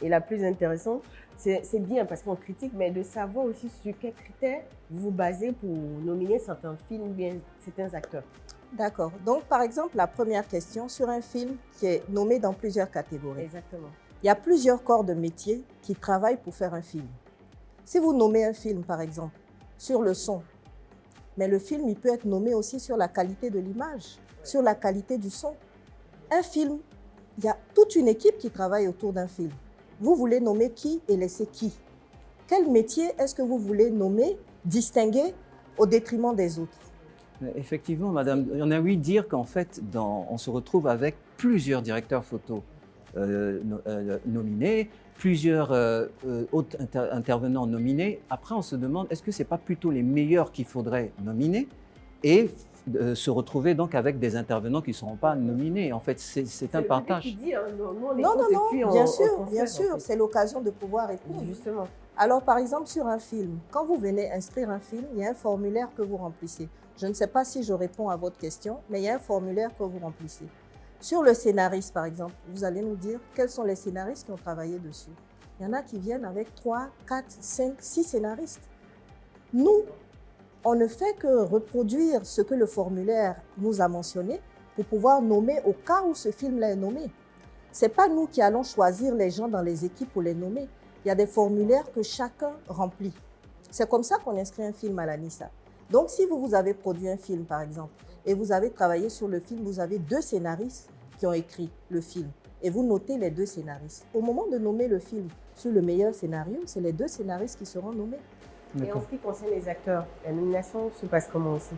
et la plus intéressante, c'est bien parce qu'on critique, mais de savoir aussi sur quels critères vous vous basez pour nominer certains films ou bien certains acteurs. D'accord. Donc, par exemple, la première question sur un film qui est nommé dans plusieurs catégories. Exactement. Il y a plusieurs corps de métier qui travaillent pour faire un film. Si vous nommez un film, par exemple, sur le son, mais le film, il peut être nommé aussi sur la qualité de l'image, sur la qualité du son. Un film, il y a toute une équipe qui travaille autour d'un film. Vous voulez nommer qui et laisser qui? Quel métier est-ce que vous voulez nommer, distinguer au détriment des autres? Effectivement, madame, on a ouï dire qu'en fait, on se retrouve avec plusieurs directeurs photo nominés, plusieurs autres intervenants nominés. Après, on se demande, est-ce que ce n'est pas plutôt les meilleurs qu'il faudrait nominer et se retrouver donc avec des intervenants qui ne seront pas nominés. En fait, c'est un partage. Qui dit, hein, non, bien sûr, c'est l'occasion de pouvoir répondre. Justement. Alors, par exemple, sur un film, quand vous venez inscrire un film, il y a un formulaire que vous remplissez. Je ne sais pas si je réponds à votre question, mais il y a un formulaire que vous remplissez. Sur le scénariste, par exemple, vous allez nous dire quels sont les scénaristes qui ont travaillé dessus. Il y en a qui viennent avec 3, 4, 5, 6 scénaristes. Nous, on ne fait que reproduire ce que le formulaire nous a mentionné pour pouvoir nommer au cas où ce film-là est nommé. Ce n'est pas nous qui allons choisir les gens dans les équipes pour les nommer. Il y a des formulaires que chacun remplit. C'est comme ça qu'on inscrit un film à la NISA. Donc, si vous avez produit un film, par exemple, et vous avez travaillé sur le film, vous avez 2 scénaristes qui ont écrit le film, et vous notez les 2 scénaristes. Au moment de nommer le film sur le meilleur scénario, c'est les 2 scénaristes qui seront nommés. Et en ce qui concerne les acteurs, la nomination se passe comment aussi?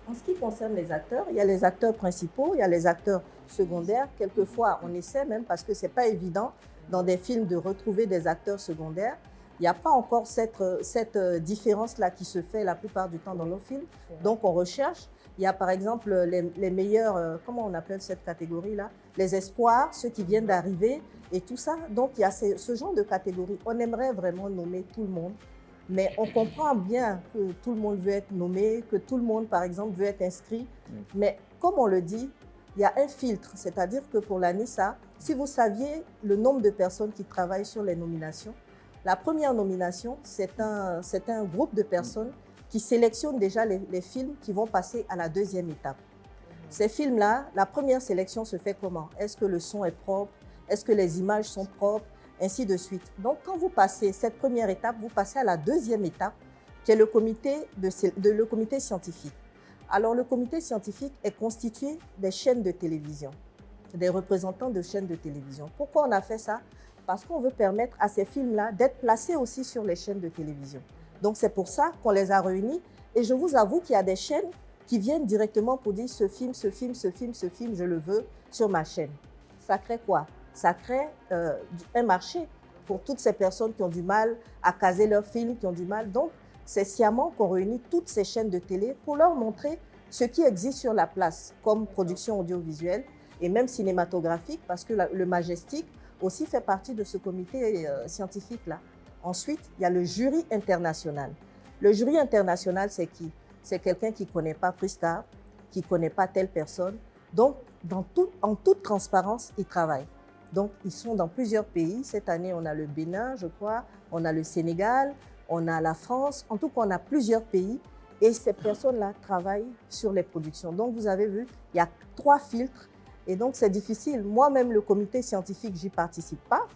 En ce qui concerne les acteurs, il y a les acteurs principaux, il y a les acteurs secondaires. Quelquefois, on essaie même, parce que ce n'est pas évident dans des films de retrouver des acteurs secondaires. Il n'y a pas encore cette différence-là qui se fait la plupart du temps dans nos films. Donc, on recherche. Il y a par exemple les meilleurs, comment on appelle cette catégorie-là? Les espoirs, ceux qui viennent d'arriver et tout ça. Donc, il y a ce genre de catégorie. On aimerait vraiment nommer tout le monde. Mais on comprend bien que tout le monde veut être nommé, que tout le monde, par exemple, veut être inscrit. Mais comme on le dit, il y a un filtre. C'est-à-dire que pour la NISA, si vous saviez le nombre de personnes qui travaillent sur les nominations, la première nomination, c'est un groupe de personnes qui sélectionnent déjà les films qui vont passer à la deuxième étape. Ces films-là, la première sélection se fait comment? Est-ce que le son est propre? Est-ce que les images sont propres? Ainsi de suite. Donc, quand vous passez cette première étape, vous passez à la deuxième étape, qui est le comité scientifique. Alors, le comité scientifique est constitué des chaînes de télévision, des représentants de chaînes de télévision. Pourquoi on a fait ça? Parce qu'on veut permettre à ces films-là d'être placés aussi sur les chaînes de télévision. Donc, c'est pour ça qu'on les a réunis. Et je vous avoue qu'il y a des chaînes qui viennent directement pour dire ce film, je le veux sur ma chaîne. Ça crée quoi? Ça crée un marché pour toutes ces personnes qui ont du mal à caser leurs films, qui ont du mal. Donc, c'est sciemment qu'on réunit toutes ces chaînes de télé pour leur montrer ce qui existe sur la place, comme production audiovisuelle et même cinématographique, parce que le Majestic aussi fait partie de ce comité scientifique-là. Ensuite, il y a le jury international. Le jury international, c'est qui? C'est quelqu'un qui ne connaît pas Prisca, qui ne connaît pas telle personne. Donc, en toute transparence, ils travaillent. Donc, ils sont dans plusieurs pays. Cette année, on a le Bénin, je crois, on a le Sénégal, on a la France. En tout cas, on a plusieurs pays. Et ces personnes-là travaillent sur les productions. Donc, vous avez vu, il y a 3 filtres. Et donc, c'est difficile. Moi-même, le comité scientifique, j'y participe pas.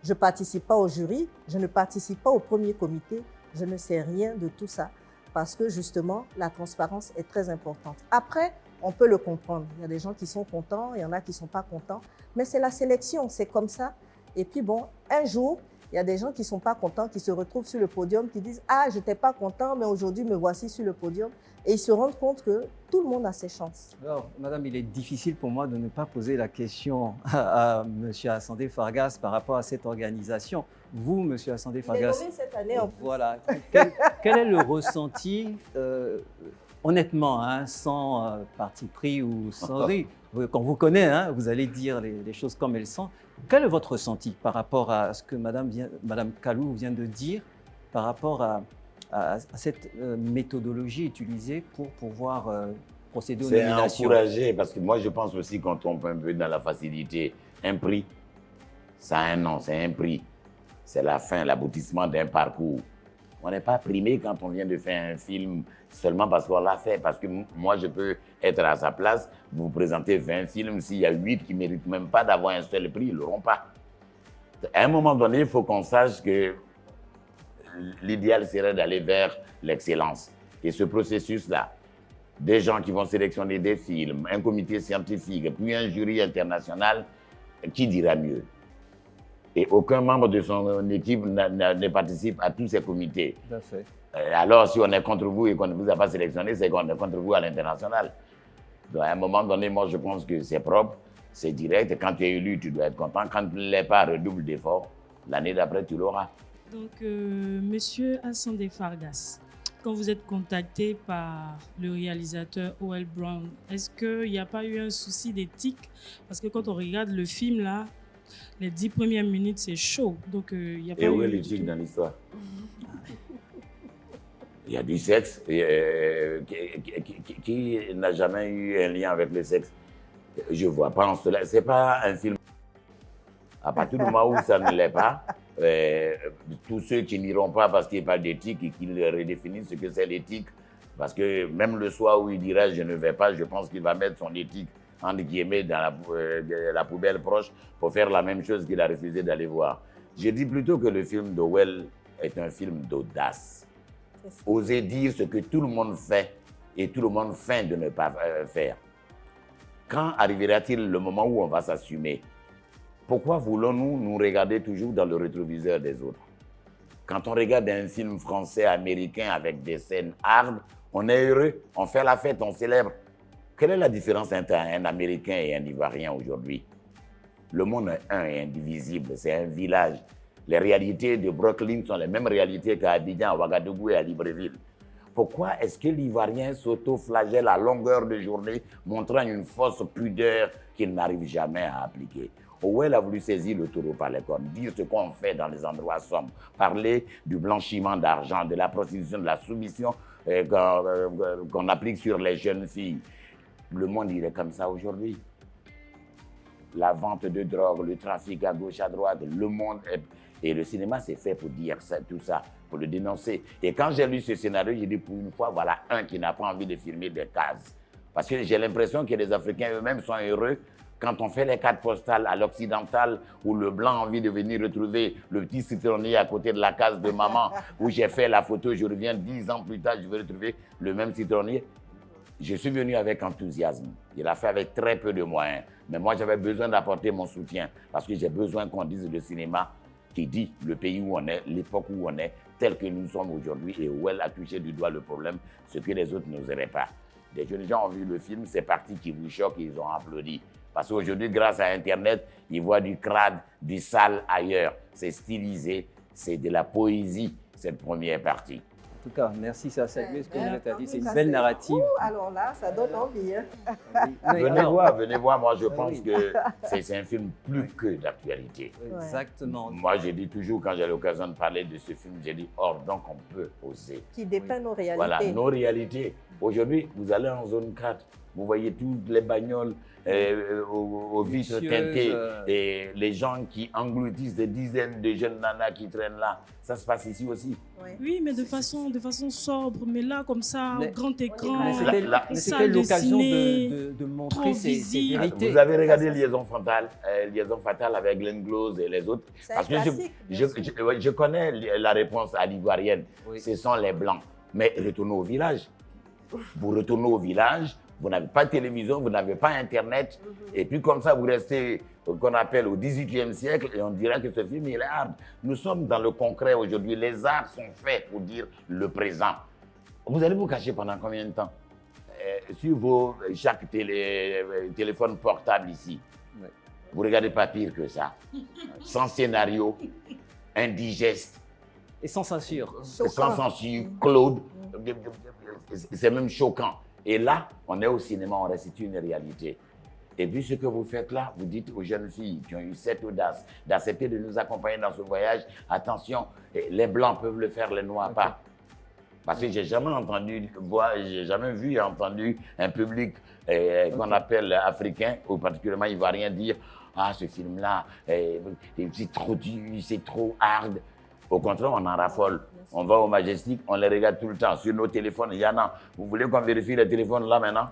Je ne participe pas au jury. Je ne participe pas au premier comité. Je ne sais rien de tout ça. Parce que, justement, la transparence est très importante. Après, on peut le comprendre. Il y a des gens qui sont contents, il y en a qui ne sont pas contents. Mais c'est la sélection, c'est comme ça. Et puis bon, un jour, il y a des gens qui ne sont pas contents, qui se retrouvent sur le podium, qui disent « Ah, je n'étais pas content, mais aujourd'hui, me voici sur le podium ». Et ils se rendent compte que tout le monde a ses chances. Alors, madame, il est difficile pour moi de ne pas poser la question à M. Assandé Fargas par rapport à cette organisation. Vous, M. Assandé Fargas, il est nommé cette année en plus. Voilà. Quel est le ressenti honnêtement, hein, sans parti pris ou sans rire, quand vous connaissez, hein, vous allez dire les choses comme elles sont. Quel est votre ressenti par rapport à ce que Madame Kalou vient de dire, par rapport à cette méthodologie utilisée pour pouvoir procéder aux nominations? C'est encouragé, parce que moi je pense aussi qu'on tombe un peu dans la facilité. Un prix, ça a un nom, c'est un prix. C'est la fin, l'aboutissement d'un parcours. On n'est pas primé quand on vient de faire un film seulement parce qu'on l'a fait. Parce que moi, je peux être à sa place, vous présenter 20 films. S'il y a 8 qui ne méritent même pas d'avoir un seul prix, ils ne l'auront pas. À un moment donné, il faut qu'on sache que l'idéal serait d'aller vers l'excellence. Et ce processus-là, des gens qui vont sélectionner des films, un comité scientifique, puis un jury international, qui dira mieux? Et aucun membre de son équipe ne participe à tous ces comités. Tout à fait. Alors, si on est contre vous et qu'on ne vous a pas sélectionné, c'est qu'on est contre vous à l'international. Donc, à un moment donné, moi, je pense que c'est propre, c'est direct. Et quand tu es élu, tu dois être content. Quand tu ne l'es pas, redouble d'efforts. L'année d'après, tu l'auras. Donc, Monsieur Assandé Fargas, quand vous êtes contacté par le réalisateur O.L. Brown, est-ce qu'il n'y a pas eu un souci d'éthique? Parce que quand on regarde le film, là, les 10 premières minutes, c'est chaud. Donc, il n'y a pas Et où est eu l'éthique dans l'histoire? Il y a du sexe. Qui n'a jamais eu un lien avec le sexe? Je ne vois pas en cela. Ce n'est pas un film. À partir du moment où ça ne l'est pas, tous ceux qui n'iront pas parce qu'il n'y a pas d'éthique et qu'ils redéfinissent ce que c'est l'éthique, parce que même le soir où il dira « je ne vais pas », je pense qu'il va mettre son éthique entre guillemets dans la poubelle proche pour faire la même chose qu'il a refusé d'aller voir. Je dis plutôt que le film d'Orwell est un film d'audace. Oser dire ce que tout le monde fait et tout le monde feint de ne pas faire. Quand arrivera-t-il le moment où on va s'assumer? Pourquoi voulons-nous nous regarder toujours dans le rétroviseur des autres? Quand on regarde un film français, américain avec des scènes hard, On est heureux, on fait la fête, on célèbre. Quelle est la différence entre un Américain et un Ivoirien aujourd'hui? Le monde est un et indivisible, c'est un village. Les réalités de Brooklyn sont les mêmes réalités qu'à Abidjan, à Ouagadougou et à Libreville. Pourquoi est-ce que l'Ivoirien s'auto-flagelle à longueur de journée, montrant une fausse pudeur qu'il n'arrive jamais à appliquer? Orwell a voulu saisir le taureau par les cornes, dire ce qu'on fait dans les endroits sombres, parler du blanchiment d'argent, de la prostitution, de la soumission qu'on applique sur les jeunes filles. Le monde, il est comme ça aujourd'hui. La vente de drogue, le trafic à gauche, à droite, le monde est... Et le cinéma, c'est fait pour dire ça, tout ça, pour le dénoncer. Et quand j'ai lu ce scénario, j'ai dit, pour une fois, voilà un qui n'a pas envie de filmer des cases. Parce que j'ai l'impression que les Africains eux-mêmes sont heureux quand on fait les cartes postales à l'occidental, où le blanc a envie de venir retrouver le petit citronnier à côté de la case de maman, où j'ai fait la photo, je reviens 10 ans plus tard, je vais retrouver le même citronnier. Je suis venu avec enthousiasme. Il a fait avec très peu de moyens. Mais moi, j'avais besoin d'apporter mon soutien, parce que j'ai besoin qu'on dise le cinéma qui dit le pays où on est, l'époque où on est, tel que nous sommes aujourd'hui, et où elle a touché du doigt le problème, ce que les autres n'oseraient pas. Des jeunes gens ont vu le film, c'est parti qui vous choque, ils ont applaudi. Parce qu'aujourd'hui, grâce à Internet, ils voient du crade, du sale ailleurs. C'est stylisé, c'est de la poésie, cette première partie. En tout cas, merci, ça a salué ce que vous avez dit. C'est une belle narrative. Alors là, ça donne envie. Hein. Venez voir, moi je pense que c'est un film plus que d'actualité. Exactement. Moi, je dis toujours, quand j'ai l'occasion de parler de ce film, j'ai dit, donc on peut oser. Qui dépeint nos réalités. Voilà, nos réalités. Aujourd'hui, vous allez en zone 4, vous voyez toutes les bagnoles aux vitres teintées, et les gens qui engloutissent des dizaines de jeunes nanas qui traînent là. Ça se passe ici aussi. Oui, mais de façon sobre. Mais là, comme ça, au grand écran, c'était l'occasion de montrer ces vérités. Vous avez regardé Liaison fatale avec Glenn Close et les autres. Parce que je connais la réponse à l'ivoirienne. Oui. Ce sont les Blancs. Mais retournez au village. Vous retournez au village, vous n'avez pas de télévision, vous n'avez pas Internet. Et puis comme ça, vous restez, qu'on appelle au XVIIIe siècle, et on dirait que ce film, il est hard. Nous sommes dans le concret aujourd'hui. Les arts sont faits pour dire le présent. Vous allez vous cacher pendant combien de temps? Sur chaque téléphone portable ici. Oui. Vous ne regardez pas pire que ça. Sans scénario, indigeste. Et sans censure. Sans censure, Claude. C'est même choquant. Et là, on est au cinéma, on restitue une réalité. Et puis ce que vous faites là, vous dites aux jeunes filles qui ont eu cette audace d'accepter de nous accompagner dans ce voyage, attention, les Blancs peuvent le faire, les Noirs pas. Parce que j'ai jamais entendu, j'ai jamais vu et entendu un public qu'on appelle africain, ou particulièrement ivoirien, dire « Ah, ce film-là, c'est trop dur, c'est trop hard ». Au contraire, on en raffole. On va au Majestic, on les regarde tout le temps. Sur nos téléphones, il y en a. Vous voulez qu'on vérifie les téléphones là maintenant?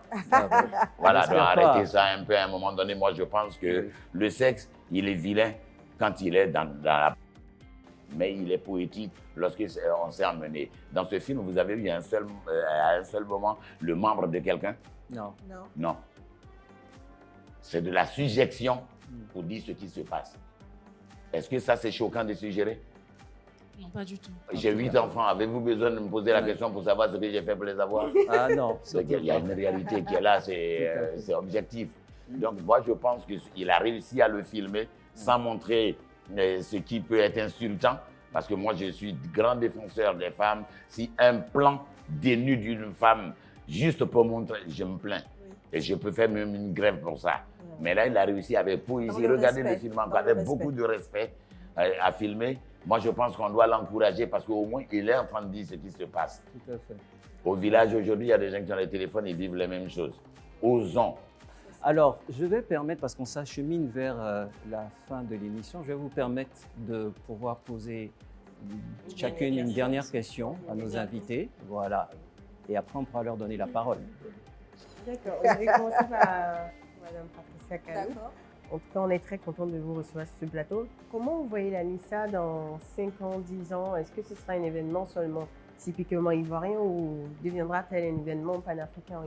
Voilà, donc arrêtez ça un peu à un moment donné. Moi, je pense que le sexe, il est vilain quand il est dans la... Mais il est poétique lorsqu'on s'est emmené. Dans ce film, vous avez vu à un seul moment le membre de quelqu'un? Non. Non. C'est de la sujection pour dire ce qui se passe. Est-ce que ça, c'est choquant de suggérer? Non, pas du tout. J'ai 8 enfants. Avez-vous besoin de me poser la question pour savoir ce que j'ai fait pour les avoir? Ah non. Il y a une réalité qui est là, c'est objectif. Donc moi, je pense qu'il a réussi à le filmer sans montrer ce qui peut être insultant. Parce que moi, je suis grand défenseur des femmes. Si un plan dénude d'une femme, juste pour montrer, je me plains. Et je peux faire même une grève pour ça. Mais là, il a réussi avec poésie. Regardez le film encore, avec beaucoup de respect à filmer. Moi, je pense qu'on doit l'encourager parce qu'au moins, il est en train de dire ce qui se passe. Tout à fait. Au village, aujourd'hui, il y a des gens qui ont les téléphones, ils vivent les mêmes choses. Osons. Alors, je vais permettre, parce qu'on s'achemine vers la fin de l'émission, je vais vous permettre de pouvoir poser chacune une dernière question à nos invités. Voilà. Et après, on pourra leur donner la parole. D'accord. Je vais commencer par Madame Patricia Kalou. D'accord. En tout cas, on est très content de vous recevoir sur ce plateau. Comment vous voyez la NISA dans 5 ans, 10 ans? Est-ce que ce sera un événement seulement typiquement ivoirien ou deviendra-t-elle un événement panafricain?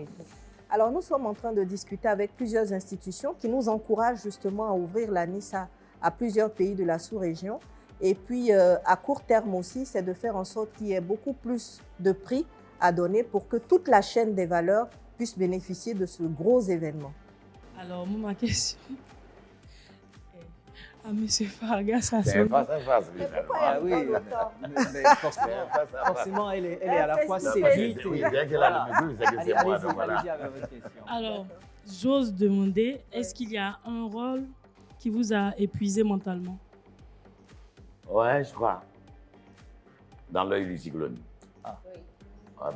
Alors, nous sommes en train de discuter avec plusieurs institutions qui nous encouragent justement à ouvrir la NISA à plusieurs pays de la sous-région. Et puis, à court terme aussi, c'est de faire en sorte qu'il y ait beaucoup plus de prix à donner pour que toute la chaîne des valeurs puisse bénéficier de ce gros événement. Alors, moi, ma question à M. Fargas, ça C'est un face-à-face, finalement. Ah oui, mais forcément, elle est à la fois Non, séduite. Oui, et- bien qu'elle a le micro, c'est que c'est moi. Allez-y, Donc voilà. allez-y avec votre question. Alors, j'ose demander, est-ce qu'il y a un rôle qui vous a épuisé mentalement? Ouais, je crois. Dans l'œil du cyclone. Ah.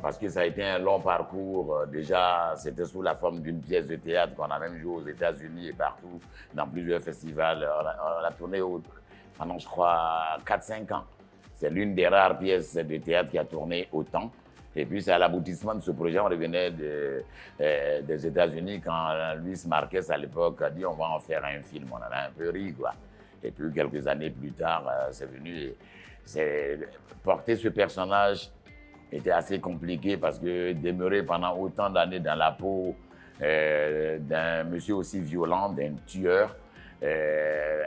Parce que ça a été un long parcours. Déjà, c'était sous la forme d'une pièce de théâtre qu'on a même joué aux États-Unis et partout, dans plusieurs festivals. On a tourné pendant, je crois, 4-5 ans. C'est l'une des rares pièces de théâtre qui a tourné autant. Et puis, c'est à l'aboutissement de ce projet, on revenait des États-Unis quand Luis Marquez, à l'époque, a dit on va en faire un film. On en a un peu ri, quoi. Et puis, quelques années plus tard, c'est venu. Porter ce personnage était assez compliqué parce que demeurer pendant autant d'années dans la peau d'un monsieur aussi violent, d'un tueur,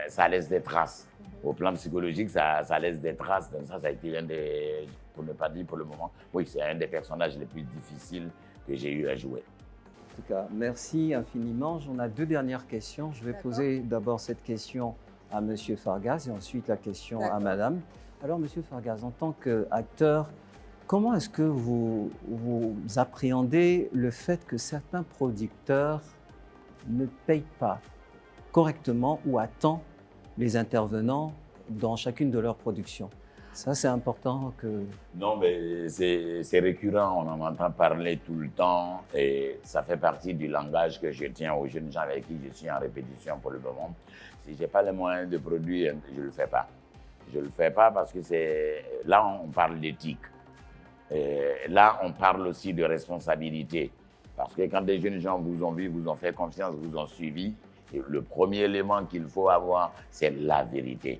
ça laisse des traces. Au plan psychologique, ça laisse des traces. Donc ça a été l'un des, pour ne pas dire pour le moment, oui, c'est un des personnages les plus difficiles que j'ai eu à jouer. En tout cas, merci infiniment. J'en ai 2 dernières questions. Je vais poser d'abord cette question à M. Fargas et ensuite la question à Madame. Alors, M. Fargas, en tant qu'acteur, comment est-ce que vous appréhendez le fait que certains producteurs ne payent pas correctement ou à temps les intervenants dans chacune de leurs productions? Ça, c'est important que... Non, mais c'est récurrent, on en entend parler tout le temps et ça fait partie du langage que je tiens aux jeunes gens avec qui je suis en répétition pour le moment. Si je n'ai pas les moyens de produire, je ne le fais pas. Je ne le fais pas parce que là, on parle d'éthique. Là, on parle aussi de responsabilité. Parce que quand des jeunes gens vous ont vu, vous ont fait confiance, vous ont suivi, et le premier élément qu'il faut avoir, c'est la vérité.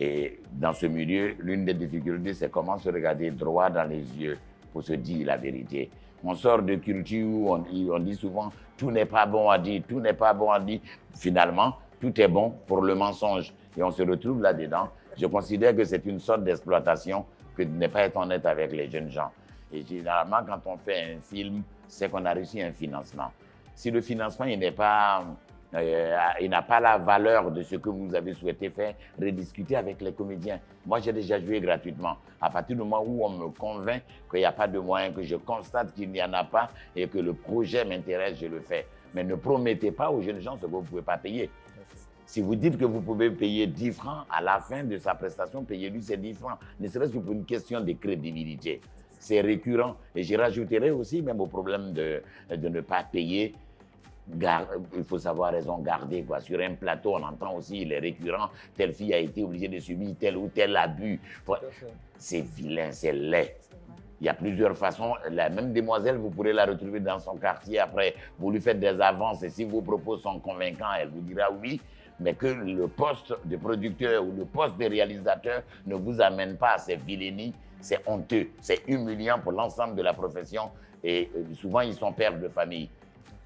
Et dans ce milieu, l'une des difficultés, c'est comment se regarder droit dans les yeux pour se dire la vérité. On sort de culture où on dit souvent tout n'est pas bon à dire, tout n'est pas bon à dire. Finalement, tout est bon pour le mensonge. Et on se retrouve là-dedans. Je considère que c'est une sorte d'exploitation que de ne pas être honnête avec les jeunes gens. Et généralement, quand on fait un film, c'est qu'on a reçu un financement. Si le financement il n'a pas la valeur de ce que vous avez souhaité faire, rediscutez avec les comédiens. Moi, j'ai déjà joué gratuitement. À partir du moment où on me convainc qu'il n'y a pas de moyens, que je constate qu'il n'y en a pas et que le projet m'intéresse, je le fais. Mais ne promettez pas aux jeunes gens ce que vous ne pouvez pas payer. Si vous dites que vous pouvez payer 10 francs, à la fin de sa prestation, payez-lui ces 10 francs. Ne serait-ce que pour une question de crédibilité. C'est récurrent. Et j'y rajouterai aussi, même au problème de ne pas payer, il faut savoir raison garder. Quoi. Sur un plateau, on entend aussi les récurrents. Telle fille a été obligée de subir tel ou tel abus. C'est vilain, c'est laid. Il y a plusieurs façons. La même demoiselle, vous pourrez la retrouver dans son quartier après. Vous lui faites des avances et si vos propos sont convaincants, elle vous dira oui. Mais que le poste de producteur ou le poste de réalisateur ne vous amène pas à ces vilainies, c'est honteux, c'est humiliant pour l'ensemble de la profession et souvent ils sont pères de famille.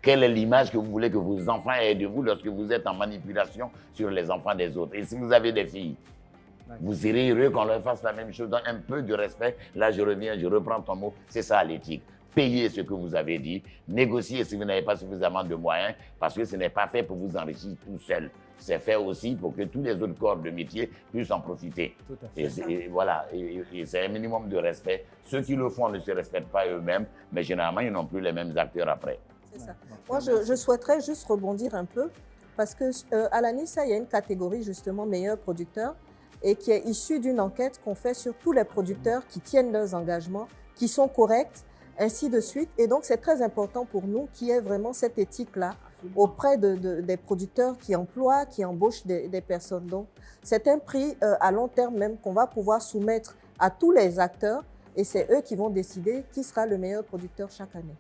Quelle est l'image que vous voulez que vos enfants aient de vous lorsque vous êtes en manipulation sur les enfants des autres? Et si vous avez des filles, vous serez heureux qu'on leur fasse la même chose, donc un peu de respect. Là, je reviens, je reprends ton mot, c'est ça l'éthique. Payez ce que vous avez dit, négociez si vous n'avez pas suffisamment de moyens, parce que ce n'est pas fait pour vous enrichir tout seul. C'est fait aussi pour que tous les autres corps de métier puissent en profiter. Tout à fait. Et voilà, et c'est un minimum de respect. Ceux qui le font ne se respectent pas eux-mêmes, mais généralement, ils n'ont plus les mêmes acteurs après. C'est ça. Moi, je souhaiterais juste rebondir un peu, parce qu'à l'ANISA, il y a une catégorie justement meilleur producteur, et qui est issue d'une enquête qu'on fait sur tous les producteurs qui tiennent leurs engagements, qui sont corrects, ainsi de suite. Et donc, c'est très important pour nous qu'il y ait vraiment cette éthique-là auprès des producteurs qui emploient, qui embauchent des personnes. Donc, c'est un prix à long terme même qu'on va pouvoir soumettre à tous les acteurs et c'est eux qui vont décider qui sera le meilleur producteur chaque année.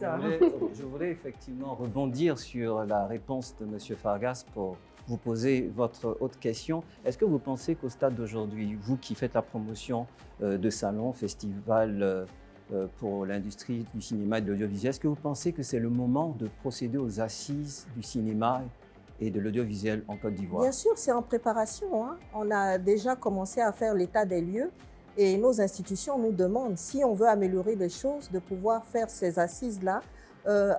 Alors, je voulais effectivement rebondir sur la réponse de M. Fargas pour vous poser votre autre question. Est-ce que vous pensez qu'au stade d'aujourd'hui, vous qui faites la promotion de salons, festivals pour l'industrie du cinéma et de l'audiovisuel, est-ce que vous pensez que c'est le moment de procéder aux assises du cinéma et de l'audiovisuel en Côte d'Ivoire? Bien sûr, c'est en préparation. Hein. On a déjà commencé à faire l'état des lieux Et nos institutions nous demandent, si on veut améliorer les choses, de pouvoir faire ces assises-là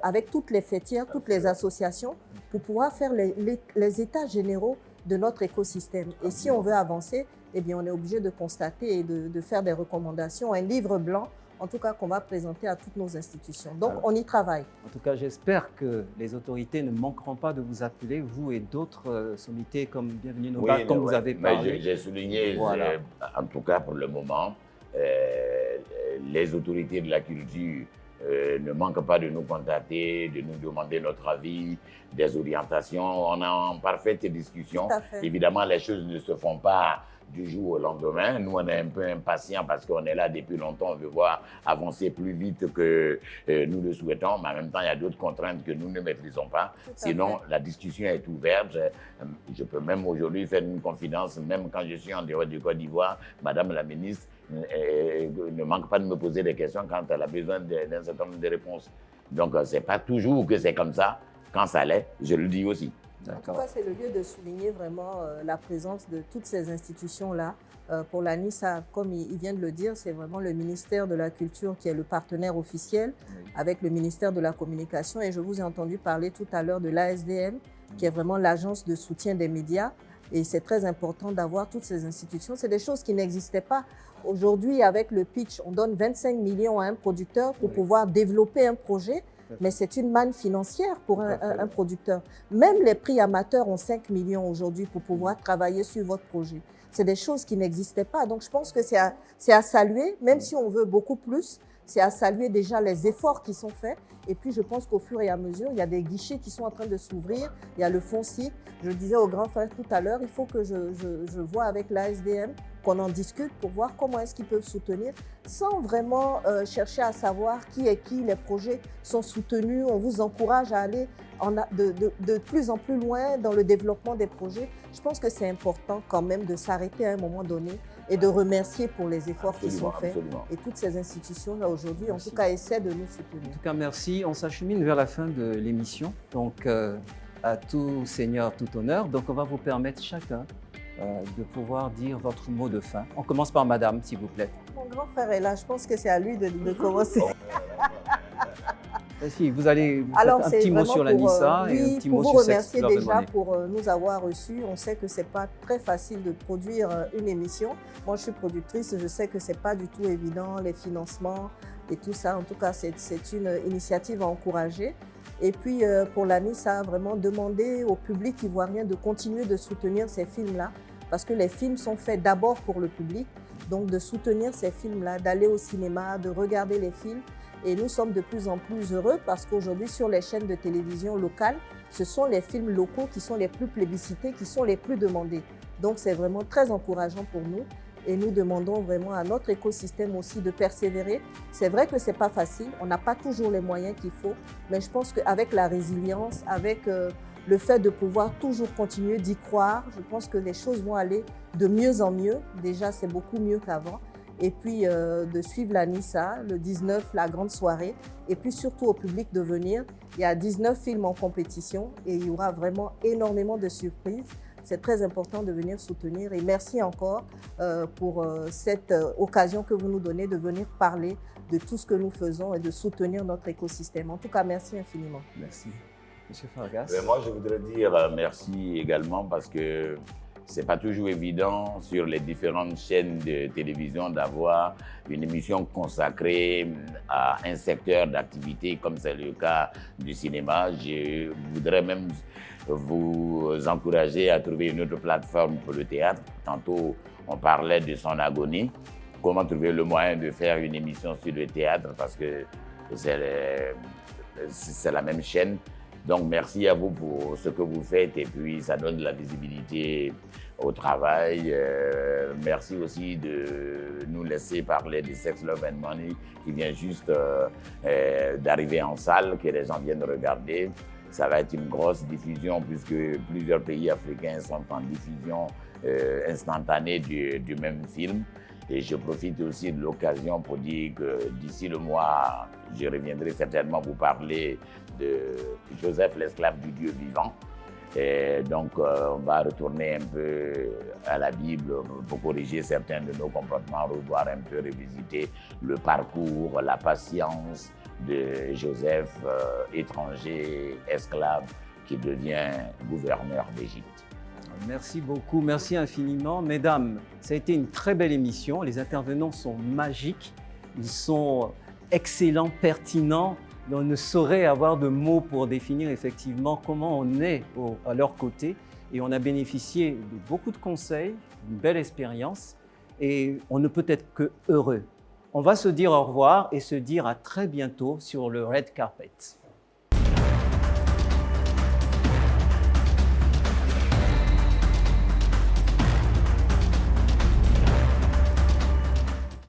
avec toutes les fêtières, toutes les associations, pour pouvoir faire les états généraux de notre écosystème. Et si on veut avancer, eh bien, on est obligé de constater et de faire des recommandations, un livre blanc, en tout cas qu'on va présenter à toutes nos institutions. Donc, on y travaille. En tout cas, j'espère que les autorités ne manqueront pas de vous appeler, vous et d'autres sommités comme Bienvenue Nobel, comme vous avez parlé. J'ai souligné, voilà. En tout cas pour le moment, les autorités de la culture ne manquent pas de nous contacter, de nous demander notre avis, des orientations. On est en parfaite discussion. Évidemment, les choses ne se font pas du jour au lendemain. Nous, on est un peu impatients parce qu'on est là depuis longtemps. On veut voir avancer plus vite que nous le souhaitons. Mais en même temps, il y a d'autres contraintes que nous ne maîtrisons pas. Sinon, la discussion est ouverte. Je peux même aujourd'hui faire une confidence, même quand je suis en dehors du Côte d'Ivoire, Madame la ministre ne manque pas de me poser des questions quand elle a besoin d'un certain nombre de réponses. Donc, ce n'est pas toujours que c'est comme ça. Quand ça l'est, je le dis aussi. En tout cas, c'est le lieu de souligner vraiment la présence de toutes ces institutions-là. Pour la NISA, comme il vient de le dire, c'est vraiment le ministère de la Culture qui est le partenaire officiel avec le ministère de la Communication. Et je vous ai entendu parler tout à l'heure de l'ASDM, qui est vraiment l'agence de soutien des médias. Et c'est très important d'avoir toutes ces institutions. C'est des choses qui n'existaient pas. Aujourd'hui, avec le pitch, on donne 25 millions à un producteur pour pouvoir développer un projet. Mais c'est une manne financière pour un producteur. Même les prix amateurs ont 5 millions aujourd'hui pour pouvoir travailler sur votre projet. C'est des choses qui n'existaient pas. Donc, je pense que c'est à saluer, même si on veut beaucoup plus, c'est à saluer déjà les efforts qui sont faits. Et puis, je pense qu'au fur et à mesure, il y a des guichets qui sont en train de s'ouvrir. Il y a le FONSIC. Je disais au grand frère tout à l'heure, il faut que je vois avec l'ASDM, qu'on en discute pour voir comment est-ce qu'ils peuvent soutenir sans vraiment chercher à savoir qui est qui, les projets sont soutenus. On vous encourage à aller de plus en plus loin dans le développement des projets. Je pense que c'est important quand même de s'arrêter à un moment donné et de remercier pour les efforts qui sont faits. Et toutes ces institutions-là aujourd'hui, en tout cas, essaient de nous soutenir. En tout cas, merci. On s'achemine vers la fin de l'émission. Donc, à tout seigneur, tout honneur. Donc, on va vous permettre chacun de pouvoir dire votre mot de fin. On commence par madame, s'il vous plaît. Mon grand frère est là, je pense que c'est à lui de commencer. Si, vous allez faire un petit mot sur la NISA et un petit mot sur Sex, Love and Money. Pour vous remercier déjà pour nous avoir reçus. On sait que ce n'est pas très facile de produire une émission. Moi, je suis productrice, je sais que ce n'est pas du tout évident, les financements et tout ça. En tout cas, c'est une initiative à encourager. Et puis, pour la NISA, vraiment demander au public ivoirien de continuer de soutenir ces films-là, parce que les films sont faits d'abord pour le public. Donc, de soutenir ces films-là, d'aller au cinéma, de regarder les films. Et nous sommes de plus en plus heureux parce qu'aujourd'hui, sur les chaînes de télévision locales, ce sont les films locaux qui sont les plus plébiscités, qui sont les plus demandés. Donc, c'est vraiment très encourageant pour nous. Et nous demandons vraiment à notre écosystème aussi de persévérer. C'est vrai que ce n'est pas facile, on n'a pas toujours les moyens qu'il faut, mais je pense qu'avec la résilience, avec le fait de pouvoir toujours continuer d'y croire, je pense que les choses vont aller de mieux en mieux. Déjà, c'est beaucoup mieux qu'avant. Et puis, de suivre la NISA, le 19, la grande soirée, et puis surtout au public de venir. Il y a 19 films en compétition et il y aura vraiment énormément de surprises. C'est très important de venir soutenir et merci encore pour cette occasion que vous nous donnez de venir parler de tout ce que nous faisons et de soutenir notre écosystème. En tout cas, merci infiniment. Merci. Monsieur Fargas. Moi, je voudrais dire merci également parce que c'est pas toujours évident sur les différentes chaînes de télévision d'avoir une émission consacrée à un secteur d'activité comme c'est le cas du cinéma. Je voudrais même vous encourager à trouver une autre plateforme pour le théâtre. Tantôt, on parlait de son agonie. Comment trouver le moyen de faire une émission sur le théâtre parce que c'est la même chaîne. Donc, merci à vous pour ce que vous faites et puis ça donne de la visibilité au travail. Merci aussi de nous laisser parler de Sex, Love and Money qui vient juste d'arriver en salle, que les gens viennent regarder. Ça va être une grosse diffusion puisque plusieurs pays africains sont en diffusion instantanée du même film. Et je profite aussi de l'occasion pour dire que d'ici le mois, je reviendrai certainement vous parler de Joseph, l'esclave du Dieu vivant. Et donc, on va retourner un peu à la Bible pour corriger certains de nos comportements, revoir un peu, revisiter le parcours, la patience de Joseph, étranger, esclave, qui devient gouverneur d'Égypte. Merci beaucoup, merci infiniment. Mesdames, ça a été une très belle émission. Les intervenants sont magiques, ils sont excellents, pertinents. On ne saurait avoir de mots pour définir effectivement comment on est à leur côté. Et on a bénéficié de beaucoup de conseils, d'une belle expérience. Et on ne peut être que heureux. On va se dire au revoir et se dire à très bientôt sur le red carpet.